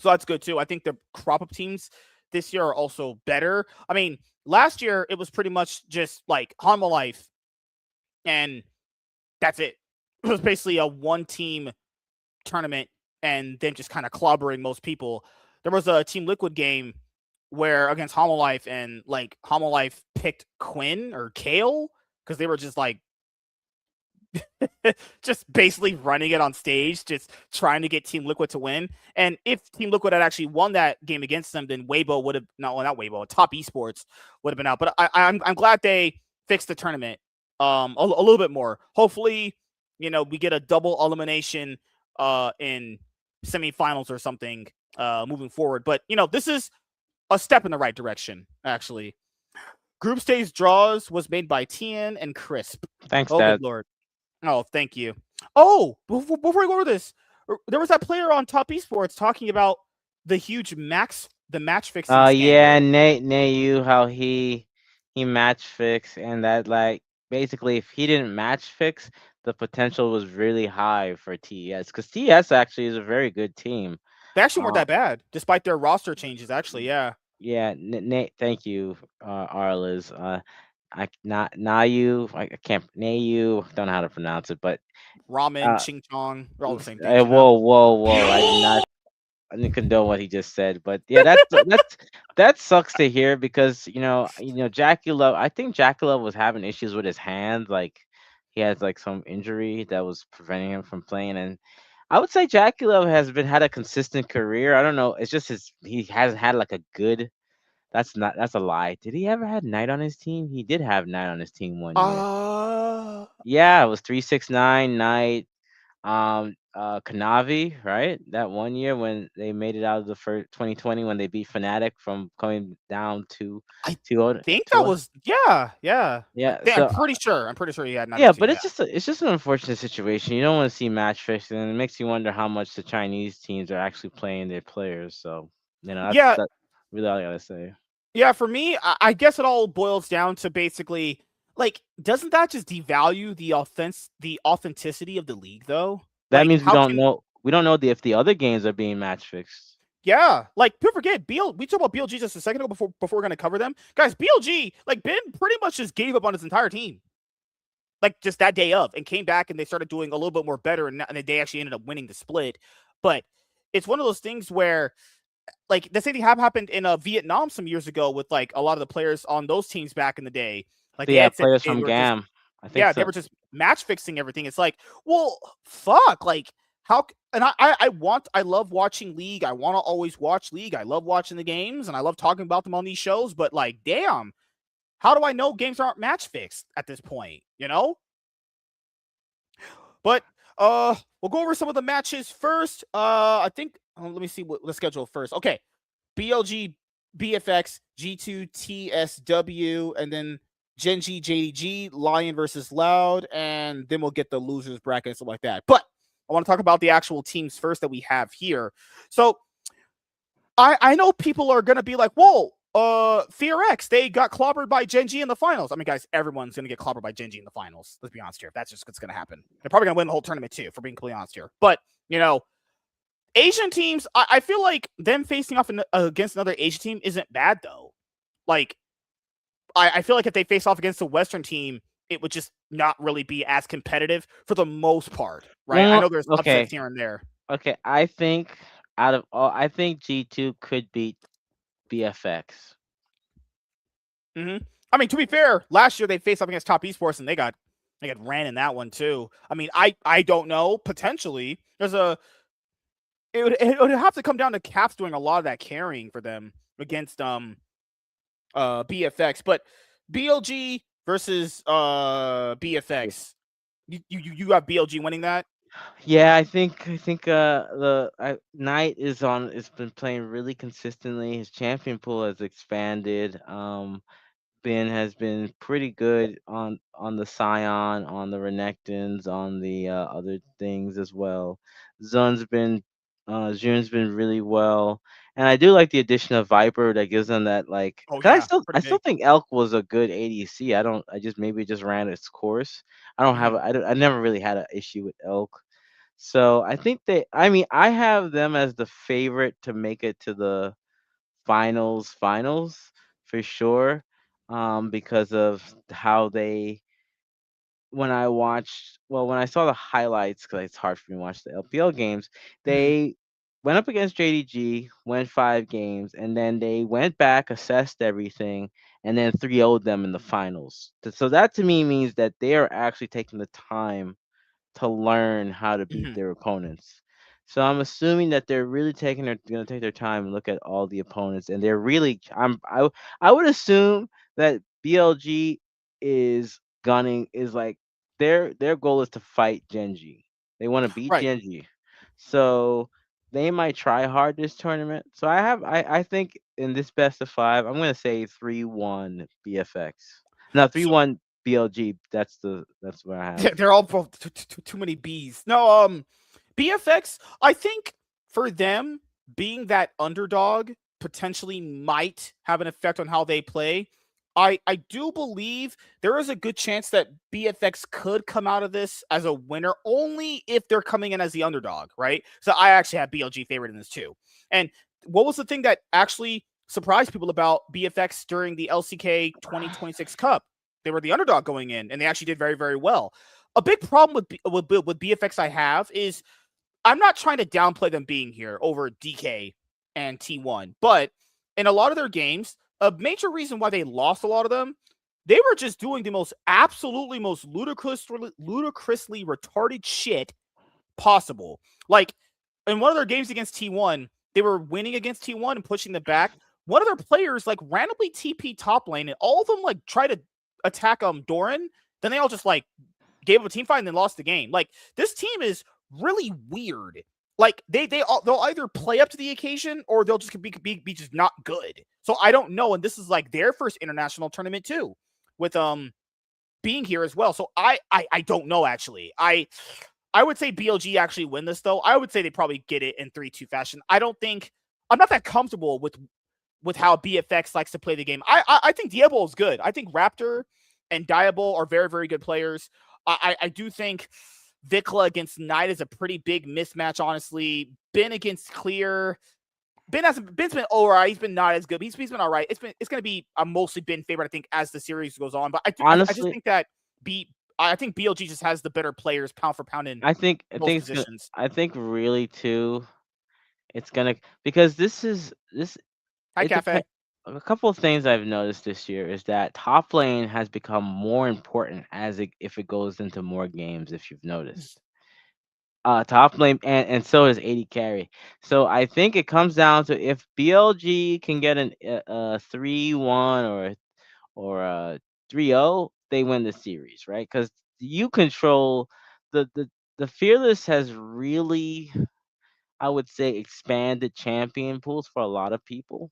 so that's good too. I think the crop up teams this year are also better. I mean, last year it was pretty much just like Hanwha Life, and that's it. It was basically a one-team tournament, and then just kind of clobbering most people. There was a Team Liquid game where against Hanwha Life, and like Hanwha Life picked Quinn or Kale because they were just like just basically running it on stage, just trying to get Team Liquid to win. And if Team Liquid had actually won that game against them, then Weibo would have not Weibo, Top Esports would have been out. But I'm glad they fixed the tournament a little bit more. Hopefully, we get a double elimination in semifinals or something moving forward. But this is a step in the right direction, actually. Group stage draws was made by Tian and Crisp. Thanks, Oh, Dad. good Lord. Oh, thank you. Oh, before we go over this, there was that player on Top Esports talking about the huge match fixing scandal. Yeah, Nate, how he match fix, and that, like, basically if he didn't match fix, the potential was really high for TES, because TES actually is a very good team. They actually weren't that bad, despite their roster changes. Actually, yeah. Yeah, Nate, thank you, Arliz. I not Nayu, I can't Nayu, don't know how to pronounce it, but Ramen, Ching Chong, they're all the same things, whoa! I didn't condone what he just said, but yeah, that sucks to hear, because Jackie Love. I think Jackie Love was having issues with his hand, like he has like some injury that was preventing him from playing, and I would say Jackie Love has had a consistent career. I don't know, it's just he hasn't had like a good. That's a lie. Did he ever had Knight on his team? He did have Knight on his team one year. Yeah, it was 369 Knight. Kanavi, right? That one year when they made it out of the first 2020, when they beat Fnatic from coming down to I 2-0. think that was yeah. Yeah, I'm so pretty sure he had yeah, 92. but Yeah. it's just an unfortunate situation. You don't want to see match fixing, and it makes you wonder how much the Chinese teams are actually playing their players. So Yeah, that's really all I gotta say. yeah. For me, I guess it all boils down to basically, like, doesn't that just devalue the authenticity of the league, though? That Like, means how can we don't know if the other games are being match fixed. yeah, like, people forget we talked about BLG just a second ago before we're gonna cover them, guys. BLG, like, Ben pretty much just gave up on his entire team, like, just that day of, and came back and they started doing a little bit more better, and they actually ended up winning the split. But it's one of those things where, like, the same thing happened in Vietnam some years ago with like a lot of the players on those teams back in the day. Like, They they had had said players they from were just GAM. I think yeah, they so. were just match fixing everything. It's like, well, fuck, like, how? And I love watching League. I want to always watch League. I love watching the games, and I love talking about them on these shows. But like, damn, how do I know games aren't match fixed at this point? But we'll go over some of the matches first. I think let me see what the schedule first. Okay, BLG, BFX, G2, TSW, and then Genji, JDG, Lion versus Loud, and then we'll get the losers bracket and stuff like that. But I want to talk about the actual teams first that we have here. So I know people are gonna be like, whoa, FearX, they got clobbered by Genji in the finals. I mean, guys, everyone's gonna get clobbered by Genji in the finals. Let's be honest here. That's just what's gonna happen. They're probably gonna win the whole tournament too, for being completely honest here. But Asian teams, I feel like them facing off against another Asian team isn't bad though. Like, I feel like if they face off against a Western team, it would just not really be as competitive for the most part, right? I Well, know there's upsets okay. here and there. Okay, I think out of all, I think G2 could beat BFX. Hmm. I mean, to be fair, last year they faced up against Top Esports and they got ran in that one too. I mean, I don't know. Potentially, it would have to come down to Caps doing a lot of that carrying for them against BFX, but BLG versus BFX. You have BLG winning that. Yeah, I think the Knight is on. It's been playing really consistently. His champion pool has expanded. Ben has been pretty good on the Scion, on the Renekton's, on the other things as well. Zun's been Jun's been really well, and I do like the addition of Viper that gives them that like. Oh Cause yeah, I pretty still big. think Elk was a good ADC. I don't. I just maybe it just ran its course. I don't have. Hmm. I never really had an issue with Elk. So I think they. I mean, I have them as the favorite to make it to the finals for sure, because of how they when I watched when I saw the highlights, because it's hard for me to watch the LPL games. Hmm. They went up against JDG, went 5 games, and then they went back, assessed everything, and then 3-0'd them in the finals. So that to me means that they are actually taking the time to learn how to beat Hmm. their opponents. So I'm assuming that they're really taking their going to take their time and look at all the opponents, and they're really. I would assume that BLG is gunning is like their goal is to fight Genji. They want to beat Right. Genji, so they might try hard this tournament. So I think in this best of five, I'm gonna say 3-1 BFX. No, three So one BLG. That's what I have. they're all both too many B's. No, BFX. I think for them being that underdog potentially might have an effect on how they play. I do believe there is a good chance that BFX could come out of this as a winner only if they're coming in as the underdog, right? So I actually have BLG favorite in this too. And what was the thing that actually surprised people about BFX during the LCK 2026 Cup? They were the underdog going in, and they actually did very, very well. A big problem with BFX I have is I'm not trying to downplay them being here over DK and T1, but in a lot of their games, a major reason why they lost a lot of them, they were just doing the most absolutely most ludicrously retarded shit possible. Like in one of their games against T1, they were winning against T1 and pushing them back. One of their players like randomly TP top lane, and all of them like try to attack Doran. Then they all just like gave up a team fight and then lost the game. Like this team is really weird. Like they'll either play up to the occasion or they'll just be just not good. So I don't know. And this is like their first international tournament too, with being here as well. So I don't know actually. I would say BLG actually win this though. I would say they probably get it in 3-2 fashion. I don't think I'm not that comfortable with how BFX likes to play the game. I think Diablo is good. I think Raptor and Diablo are very, very good players. I do think Vikla against Knight is a pretty big mismatch, honestly. Ben against Clear. Ben's been all right. He's been not as good. He's been all right. It's gonna be a mostly Ben favorite, I think, as the series goes on. But I just Honestly, think that B I think BLG just has the better players pound for pound in I most think it's gonna. positions. I think really too. It's gonna because this Hi, it depends. Cafe. A couple of things I've noticed this year is that top lane has become more important if it goes into more games. If you've noticed, top lane and so is 80 carry. So I think it comes down to if BLG can get a 3-1 or a 3-0, they win the series, right? Because you control the the the fearless has really, I would say, expanded champion pools for a lot of people.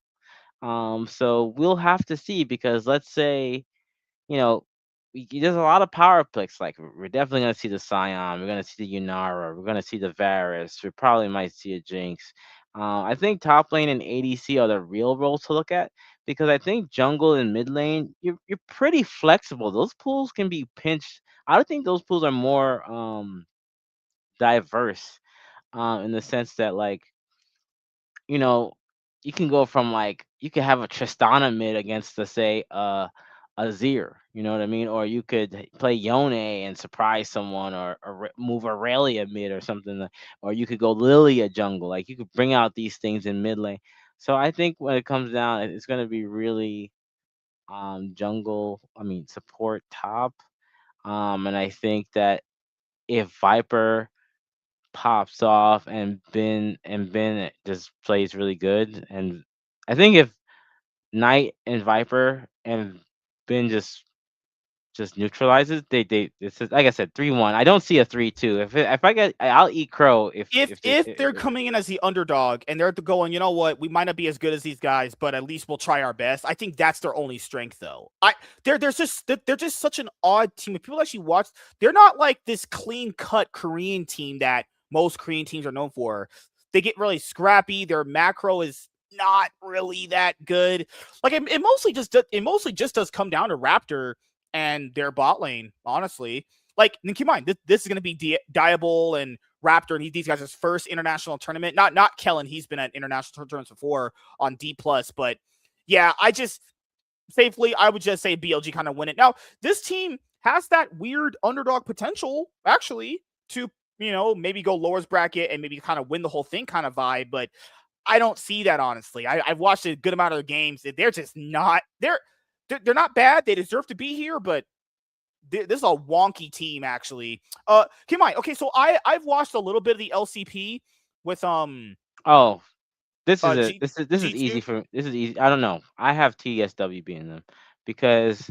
So we'll have to see because let's say, you know, there's a lot of power picks. Like we're definitely gonna see the Scion, we're gonna see the Unara, we're gonna see the Varus, we probably might see a Jinx. I think top lane and ADC are the real roles to look at because I think jungle and mid lane you're pretty flexible. Those pools can be pinched. I don't think those pools are more diverse in the sense that like you know, you can go from like you can have a Tristana mid against the say Azir. You know what I mean? Or you could play Yone and surprise someone, or move Aurelia mid or something, or you could go Lilia jungle. Like you could bring out these things in mid lane. So I think when it comes down, it's going to be really jungle. I mean support top. And I think that if Viper pops off and Ben just plays really good, and I think if Knight and Viper and Ben just neutralizes, they it's just, like I said, 3-1. I don't see a 3-2. If I get, I'll eat crow If they're coming in as the underdog and they're going, you know what, we might not be as good as these guys, but at least we'll try our best. I think that's their only strength, though. They're just such an odd team. If people actually watch, they're not like this clean cut Korean team that most Korean teams are known for. They get really scrappy. Their macro is not really that good. Like it mostly just does come down to Raptor and their bot lane, honestly. Like, and keep in mind, this is going to be Diable and Raptor and these guys' first international tournament. Not Kellen, he's been at international tournaments before on D plus, but yeah, I would just say BLG kind of win it. Now, this team has that weird underdog potential, actually, to maybe go lowest bracket and maybe kind of win the whole thing kind of vibe, but I don't see that honestly. I've watched a good amount of the games. They're just not they're not bad. They deserve to be here, but this is a wonky team actually. Keep in mind, okay, so I've watched a little bit of the LCP with Oh, this is a G this is G2. easy for this is easy. I don't know. I have TSW being them because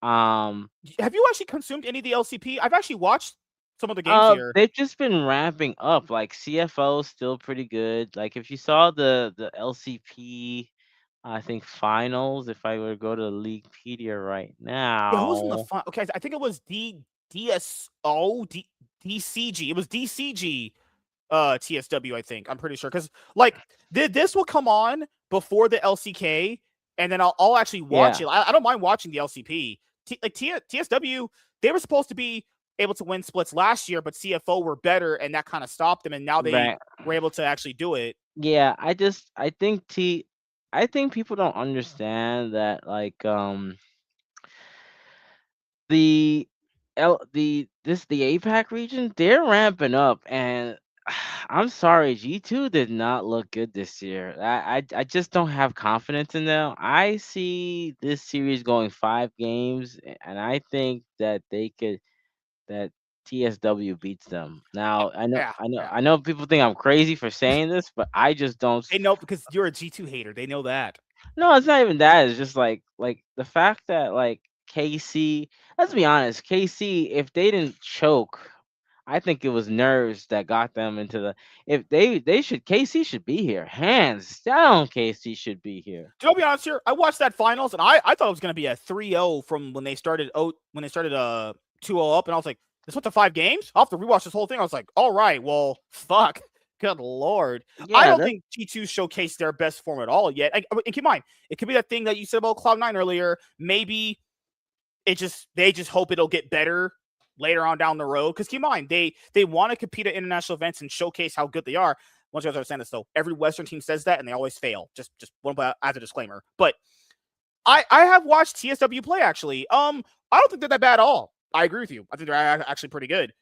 um Have you actually consumed any of the LCP? I've actually watched some of the games here. they've just been ramping up. Like CFO still pretty good. Like if you saw the LCP, I think finals. If I were to go to Leaguepedia right Yeah, who was in the now, fun? Okay, I think it was DSO DCG. It was DCG TSW, I think. I'm pretty sure because like this will come on before the LCK, and then I'll actually watch yeah, it. I don't mind watching the LCP. TSW, they were supposed to be able to win splits last year, but CFO were better, and that kind of stopped them. And now they right, were able to actually do it. yeah. I think people don't understand that the the APAC region, they're ramping up, and I'm sorry, G2 did not look good this year. I just don't have confidence in them. I see this series going 5 games, and I think that that TSW beats them. Now Yeah, yeah. I know people think I'm crazy for saying this, but I just don't. They know because you're a G2 hater. They know that. No, it's not even that. It's just like the fact that KC. Let's be honest, KC. If they didn't choke, I think it was nerves that got them into the. If they should, KC should be here, hands down. KC should be here. To be honest here, I watched that finals and I thought it was gonna be a 3-0 from when they started 2-0 up, and I was like, this went to 5 games? I'll have to rewatch this whole thing. I was like, all right, well, fuck. Good lord. I Yeah, don't that think G2 showcased their best form at all yet. And keep in mind, it could be that thing that you said about Cloud9 earlier. Maybe they just hope it'll get better later on down the road. Because keep in mind, they want to compete at international events and showcase how good they are. Once you guys understand this, though, every Western team says that, and they always fail. Just one as a disclaimer. But I have watched TSW play actually. I don't think they're that bad at all. I agree with you. I think they're actually pretty good.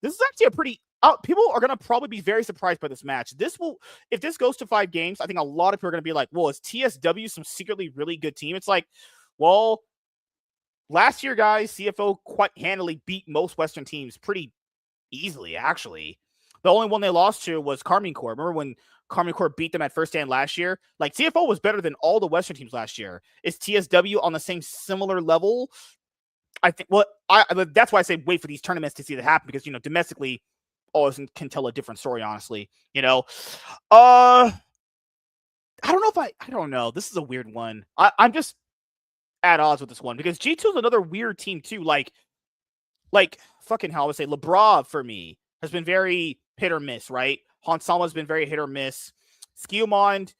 This is actually a pretty. People are gonna probably be very surprised by this match. If this goes to 5 games, I think a lot of people are gonna be like, "Well, is TSW some secretly really good team?" It's like, well, last year, guys, CFO quite handily beat most Western teams pretty easily, actually. The only one they lost to was Carmine Corps. Remember when Carmine Corps beat them at first stand last year? Like, CFO was better than all the Western teams last year. Is TSW on the same similar level? I think, well, that's why I say wait for these tournaments to see that happen because, domestically, always can tell a different story, honestly. I don't know I don't know. This is a weird one. I'm just at odds with this one because G2 is another weird team, too. Like fucking hell, I would say Labrov for me has been very hit or miss, right? Hansama has been very hit or miss. Skewmond,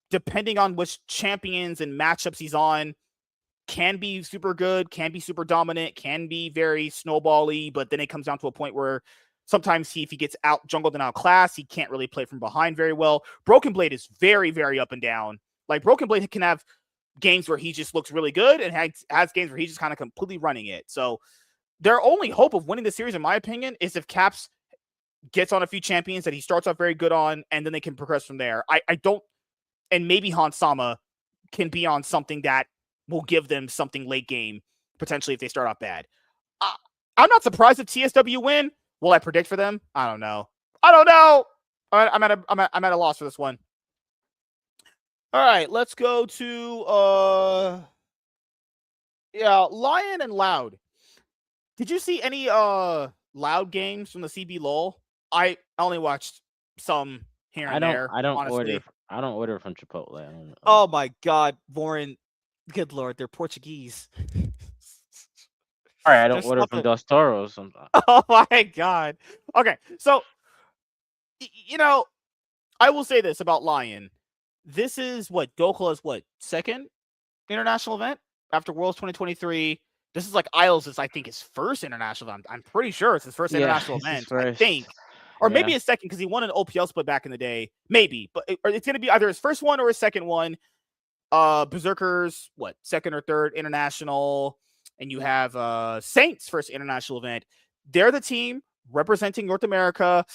depending on which champions and matchups he's on, can be super good, can be super dominant, can be very snowbally, but then it comes down to a point where sometimes if he gets out jungled and outclassed, he can't really play from behind very well. Broken Blade is very, very up and down. Like Broken Blade can have games where he just looks really good and has games where he's just kind of completely running it. So their only hope of winning the series, in my opinion, is if Caps gets on a few champions that he starts off very good on, and then they can progress from there. I don't, and maybe Hansama can be on something that will give them something late game, potentially if they start off bad. I'm not surprised if TSW win. Will I predict for them? I don't know. I'm at a loss for this one. All right, let's go to Lion and Loud. Did you see any Loud games from the CB LOL? I only watched some here and there. I don't Honestly, order from Chipotle. I don't know. Oh my God, Warren. Good Lord, they're Portuguese. Sorry, I don't There's order from something. Dos Toros. oh my god. Okay, so you know, I will say this about Lion. This is what Dokula's second international event after Worlds 2023. This is like Isles is I think his first international event. I'm pretty sure it's his first Yeah, international it's his event. I first. think. Or Yeah. maybe his second because he won an OPL split back in the day. Maybe, but it's going to be either his first one or his second one. Berserkers, second or third international, and you have Saints first international event. They're the team representing North America.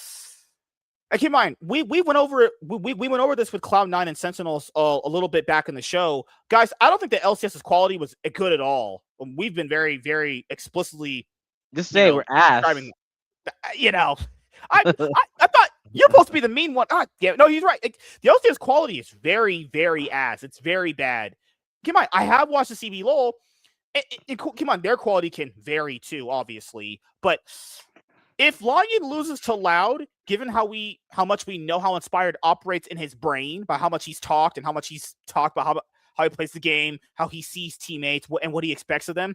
Keep in mind, we went over it. We went over this with Cloud9 and Sentinels a little bit back in the show, guys. I don't think the LCS's quality was good at all. We've been very, very explicitly, Just say we're ass. describing. I thought you're supposed to be the mean one. Yeah, no, he's right. The LCS quality is very, very ass. It's very bad. Keep in mind, I have watched the CB LOL. Keep in mind, their quality can vary too, obviously, but. If Lion loses to Loud, given how much we know how Inspired operates in his brain, by how much he's talked and how much he's talked about how he plays the game, how he sees teammates, and what he expects of them,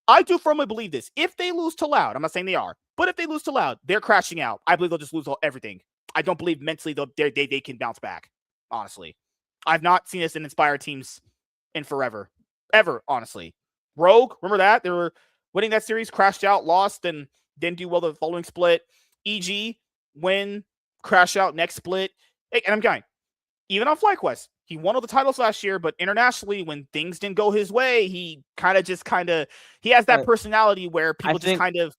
I do firmly believe this. If they lose to Loud, I'm not saying they are, but if they lose to Loud, they're crashing out. I believe they'll just lose everything. I don't believe mentally they can bounce back. Honestly, I've not seen this in Inspired teams in forever, ever. Honestly, Rogue, remember that they were winning that series, crashed out, lost, and didn't do well the following split. EG, win, crash out next split. And I'm going, even on FlyQuest, he won all the titles last year, but internationally, when things didn't go his way, he he has that personality where people just kind of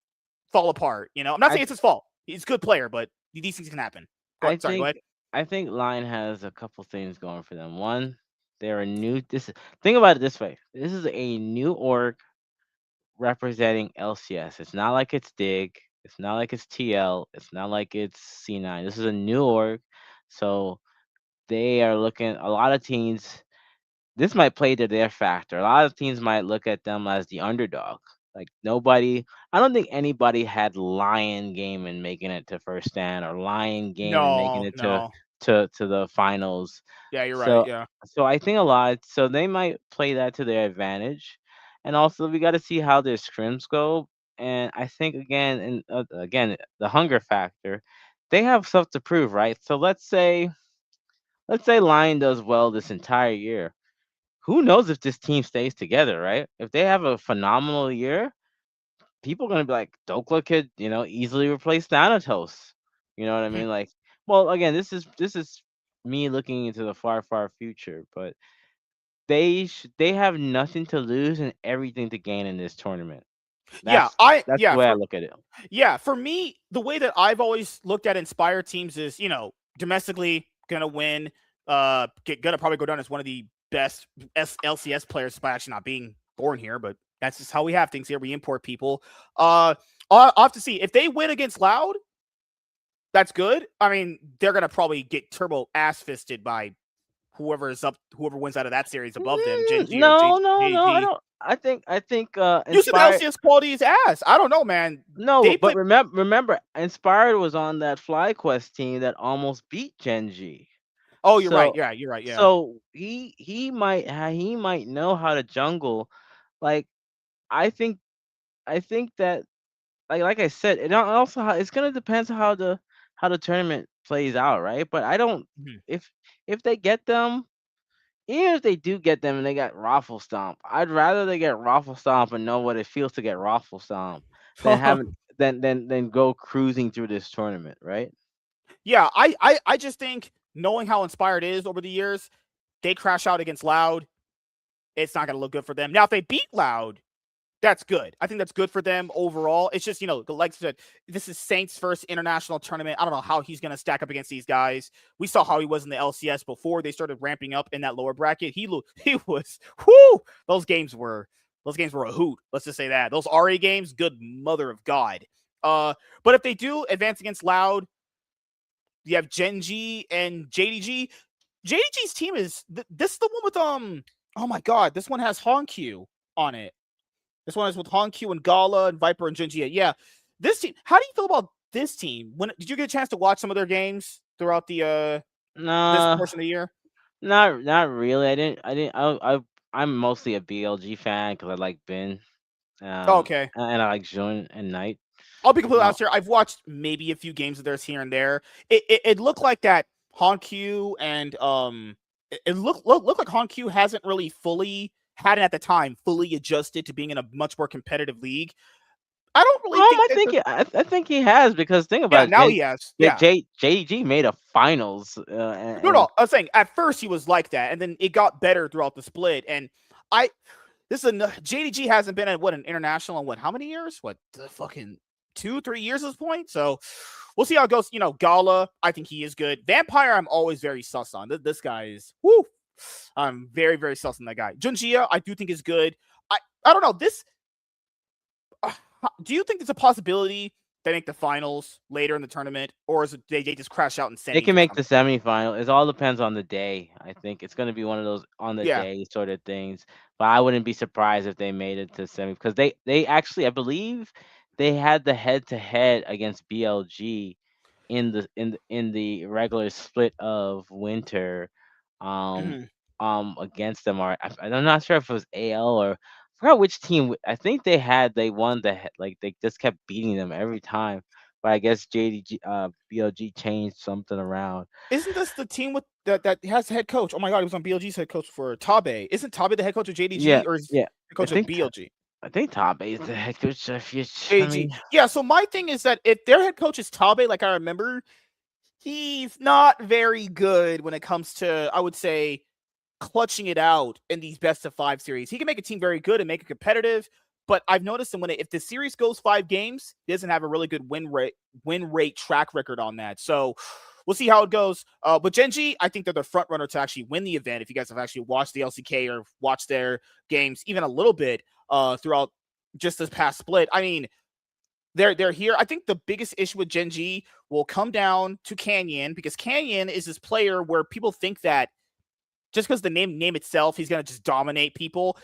fall apart. I'm not saying it's his fault. He's a good player, but these things can happen. Go ahead. I think Lion has a couple things going for them. One, they're a new. Think about it this way. This is a new org representing LCS. It's not like it's Dig. It's not like it's TL. It's not like it's C9. This is a new org. So they are looking, a lot of teams, this might play to their factor. A lot of teams might look at them as the underdog. Like I don't think anybody had Lion game and making it to first stand or Lion game and making it to the finals. Yeah, you're So right. Yeah. so I think so they might play that to their advantage. And also we got to see how their scrims go. And I think again again the hunger factor, they have stuff to prove, right? So let's say Lion does well this entire year. Who knows if this team stays together, right? If they have a phenomenal year, people are gonna be like, Dokla could, easily replace Thanatos. You know what I mean? Like, well, again, this is me looking into the far, far future, but they have nothing to lose and everything to gain in this tournament. That's the way I look at it. Yeah, for me, the way that I've always looked at Inspired teams is, domestically gonna win, gonna probably go down as one of the best LCS players by actually not being born here, but that's just how we have things here. We import people. I'll have to see if they win against Loud. That's good. I mean, they're gonna probably get turbo ass fisted by whoever wins out of that series above them. No, I don't. I think You said the LCS quality is ass. I don't know, man. No, but remember, Inspired was on that FlyQuest team that almost beat Genji. Oh, you're right. Yeah, you're right. Yeah. So he might know how to jungle. Like I think that like I said, it also it's gonna depend on how the tournament plays out, right? But I don't if they get them. Even if they do get them and they got Raffle Stomp, I'd rather they get Raffle Stomp and know what it feels to get Raffle Stomp than go cruising through this tournament, right? Yeah, I just think knowing how Inspired is over the years, they crash out against Loud. it's not going to look good for them. Now, if they beat Loud, that's good. I think that's good for them overall. It's just, like I said, this is Saints' first international tournament. I don't know how he's going to stack up against these guys. We saw how he was in the LCS before they started ramping up in that lower bracket. He was, whoo, those games were a hoot. Let's just say that. Those RA games, good mother of God. But if they do advance against Loud, you have Genji and JDG. JDG's team is this is the one with oh my god, this one has Honkyu on it. This one is with Honkyu and Gala and Viper and Genji. Yeah. This team, how do you feel about this team? When did you get a chance to watch some of their games throughout the this Nah, portion of the year? not really. I'm mostly a BLG fan because I like Ben, Oh, okay. and I like Jun and Knight. I'll be completely Uh, honest here. I've watched maybe a few games of theirs here and there. It looked like that Honkyu and it looked like Honkyu hasn't really hadn't at the time fully adjusted to being in a much more competitive league. I don't really think that I think he has because think yeah, about it, now he has. Yeah. JG made a finals, No, no. I was saying at first he was like that, and then it got better throughout the split. And I, this is JDG hasn't been at an international in how many years? What the fucking 2-3 years at this point? So we'll see how it goes. Gala, I think he is good. Vampire, I'm always very sus on. This guy is whoo. I'm very very sus on that guy. Junjia, I do think is good. I don't know this. Do you think there's a possibility they make the finals later in the tournament, or is it they just crash out in they semis can or make the something? semifinal. It all depends on the day. I think it's going to be one of those on the Yeah. day sort of things. But I wouldn't be surprised if they made it to semi because they actually I believe they had the head to head against BLG in the regular split of winter, um Mhm. against them. Or I'm not sure if it was AL or I forgot which team. I think they won like they just kept beating them every time. But I guess JDG BLG changed something around. Isn't this the team with that has the head coach? Oh my god, he was on BLG's head coach for Tabe. Isn't Tabe the head coach of Yeah, JDG or is yeah. the I coach of think Ta- BLG? I think Top is the head coach. If you, I JDG. mean, Yeah, so my thing is that if their head coach is Tabe, like I remember, he's not very good when it comes to, I would say, clutching it out in these best of 5 series. He can make a team very good and make it competitive, but I've noticed that if the series goes 5 games, he doesn't have a really good win rate track record on that. So we'll see how it goes. But Genji, I think they're the front runner to actually win the event. If you guys have actually watched the LCK or watched their games even a little bit throughout just this past split, I mean, they're here. I think the biggest issue with Genji will come down to Canyon because Canyon is this player where people think that just because the name itself, he's gonna just dominate people.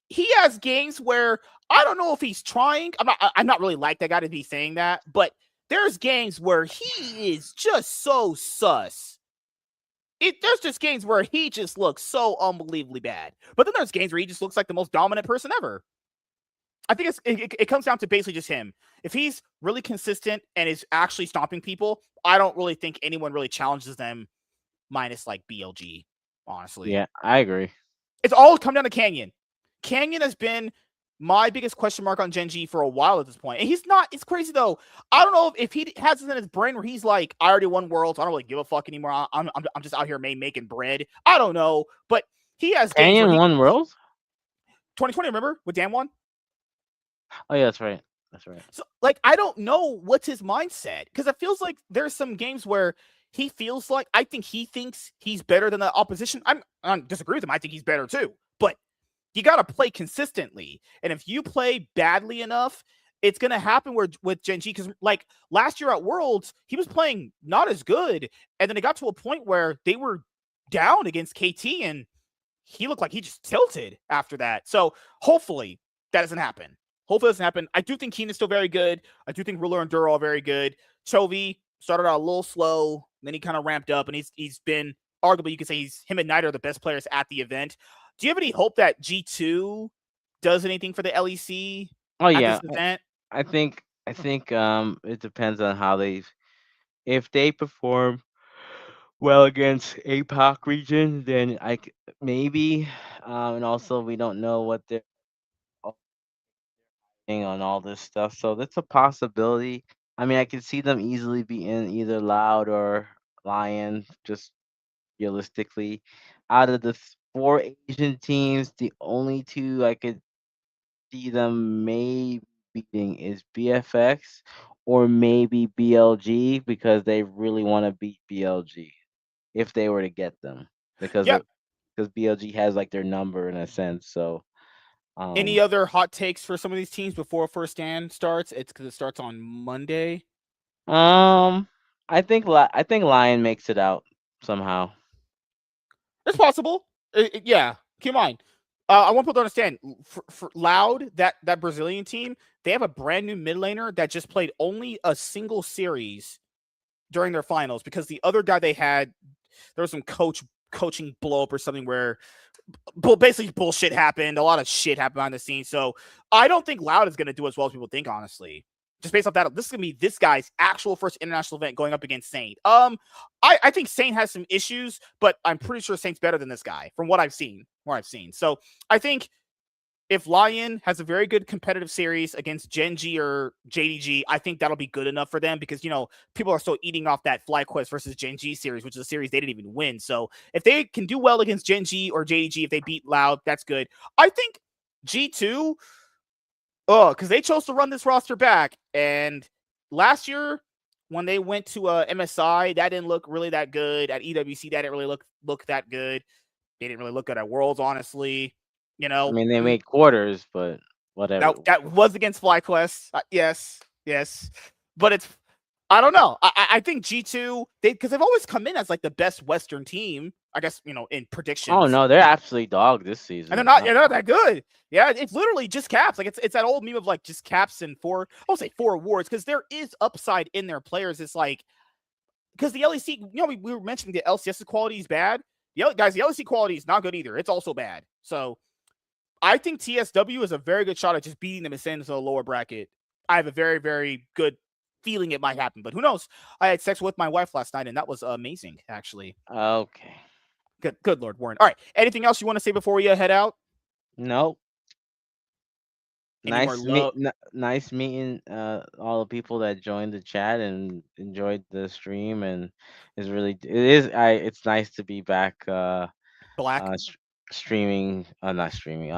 He has games where I don't know if he's trying. I'm not really like that guy to be saying that, but there's games where he is just so sus. There's just games where he just looks so unbelievably bad. But then there's games where he just looks like the most dominant person ever. I think it comes down to basically just him. If he's really consistent and is actually stomping people, I don't really think anyone really challenges them minus like BLG, honestly. yeah, I agree. It's all come down to Canyon. Canyon has been my biggest question mark on Genji for a while at this point. And he's not, it's crazy though. I don't know if he has it in his brain where he's like, I already won worlds. I don't really give a fuck anymore. I'm just out here making bread. I don't know. But he has games where Canyon he won world. 2020, remember? With Damwon? Oh yeah, that's right. That's right. So like I don't know what's his mindset because it feels like there's some games where he feels like I think he thinks he's better than the opposition. I don't disagree with him. I think he's better too. But you got to play consistently. And if you play badly enough, it's going to happen with Genji because like last year at Worlds, he was playing not as good. And then it got to a point where they were down against KT and he looked like he just tilted after that. So hopefully that doesn't happen. Hopefully it doesn't happen. I do think Keen is still very good. I do think Ruler and Duro are very good. Chovy started out a little slow, then he kind of ramped up, and he's been arguably you could say him and Knight are the best players at the event. Do you have any hope that G2 does anything for the LEC Oh at yeah, this event? I think it depends on how they if they perform well against APAC region, then maybe. And also we don't know what they're on all this stuff, so that's a possibility. I mean, I could see them easily be in either Loud or Lion, just realistically. Out of the 4 Asian teams, the only two I could see them maybe beating is BFX or maybe BLG because they really want to beat BLG if they were to get them because Yeah. because BLG has like their number in a sense. So Any other hot takes for some of these teams before first stand starts? It's because it starts on Monday. I think Lion makes it out somehow. It's possible. Yeah. Keep in mind. I want people to understand. For Loud, that Brazilian team, they have a brand new mid laner that just played only a single series during their finals because the other guy they had, there was some coaching blow up or something where basically bullshit happened. A lot of shit happened behind the scenes. So I don't think Loud is going to do as well as people think, honestly. Just based off that, this is going to be this guy's actual first international event going up against Saint. I think Saint has some issues, but I'm pretty sure Saint's better than this guy from what I've seen. So I think if Lion has a very good competitive series against Gen.G or JDG, I think that'll be good enough for them because, people are still eating off that FlyQuest versus Gen.G series, which is a series they didn't even win. So if they can do well against Gen.G or JDG, if they beat Loud, that's good. I think G2, because they chose to run this roster back. And last year, when they went to MSI, that didn't look really that good. At EWC, that didn't really look that good. They didn't really look good at Worlds, honestly. I mean, they made quarters, but whatever. That was against FlyQuest. Yes. But I don't know. I think G2, because they've always come in as like the best Western team, I guess, in predictions. Oh no, they're absolutely dog this season. And they're not that good. Yeah, it's literally just caps. Like it's that old meme of like just caps and I won't say 4 awards, because there is upside in their players. It's like, because the LEC, we were mentioning the LCS quality is bad. The LEC quality is not good either. It's also bad. So I think TSW is a very good shot at just beating them and sending them to the lower bracket. I have a very, very good feeling it might happen, but who knows? I had sex with my wife last night, and that was amazing, actually. Okay. Good Lord, Warren. All right. Anything else you want to say before we head out? Nope. Any Nice meeting all the people that joined the chat and enjoyed the stream, and it's nice to be back Black. streaming not streaming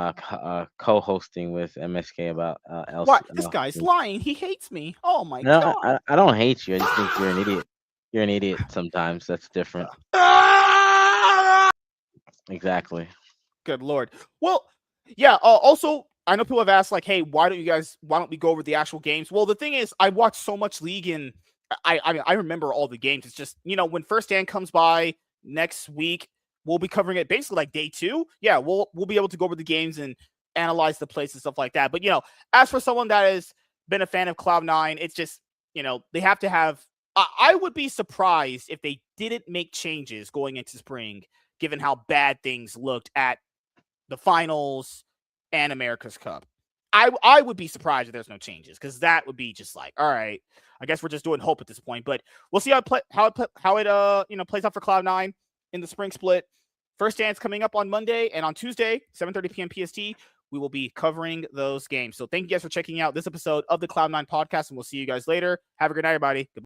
co-hosting with MSK about LC. What? This guy's lying. He hates me. Oh my God. I don't hate you. I just think you're an idiot. You're an idiot sometimes. That's different. Exactly. Good Lord. Well, yeah, also I know people have asked like, hey, why don't we go over the actual games? Well, the thing is, I watch so much League, and I remember all the games. It's just, when First Stand comes by next week, we'll be covering it basically like day 2. Yeah, we'll be able to go over the games and analyze the plays and stuff like that. But as for someone that has been a fan of Cloud9, it's just, they have to have. I would be surprised if they didn't make changes going into spring, given how bad things looked at the finals and America's Cup. I would be surprised if there's no changes, because that would be just like, all right, I guess we're just doing hope at this point. But we'll see how it plays out for Cloud9 in the spring split. First Stand's coming up on Monday, and on Tuesday, 7:30 p.m. PST, we will be covering those games. So thank you guys for checking out this episode of the Cloud9 podcast, and we'll see you guys later. Have a good night, everybody. Goodbye.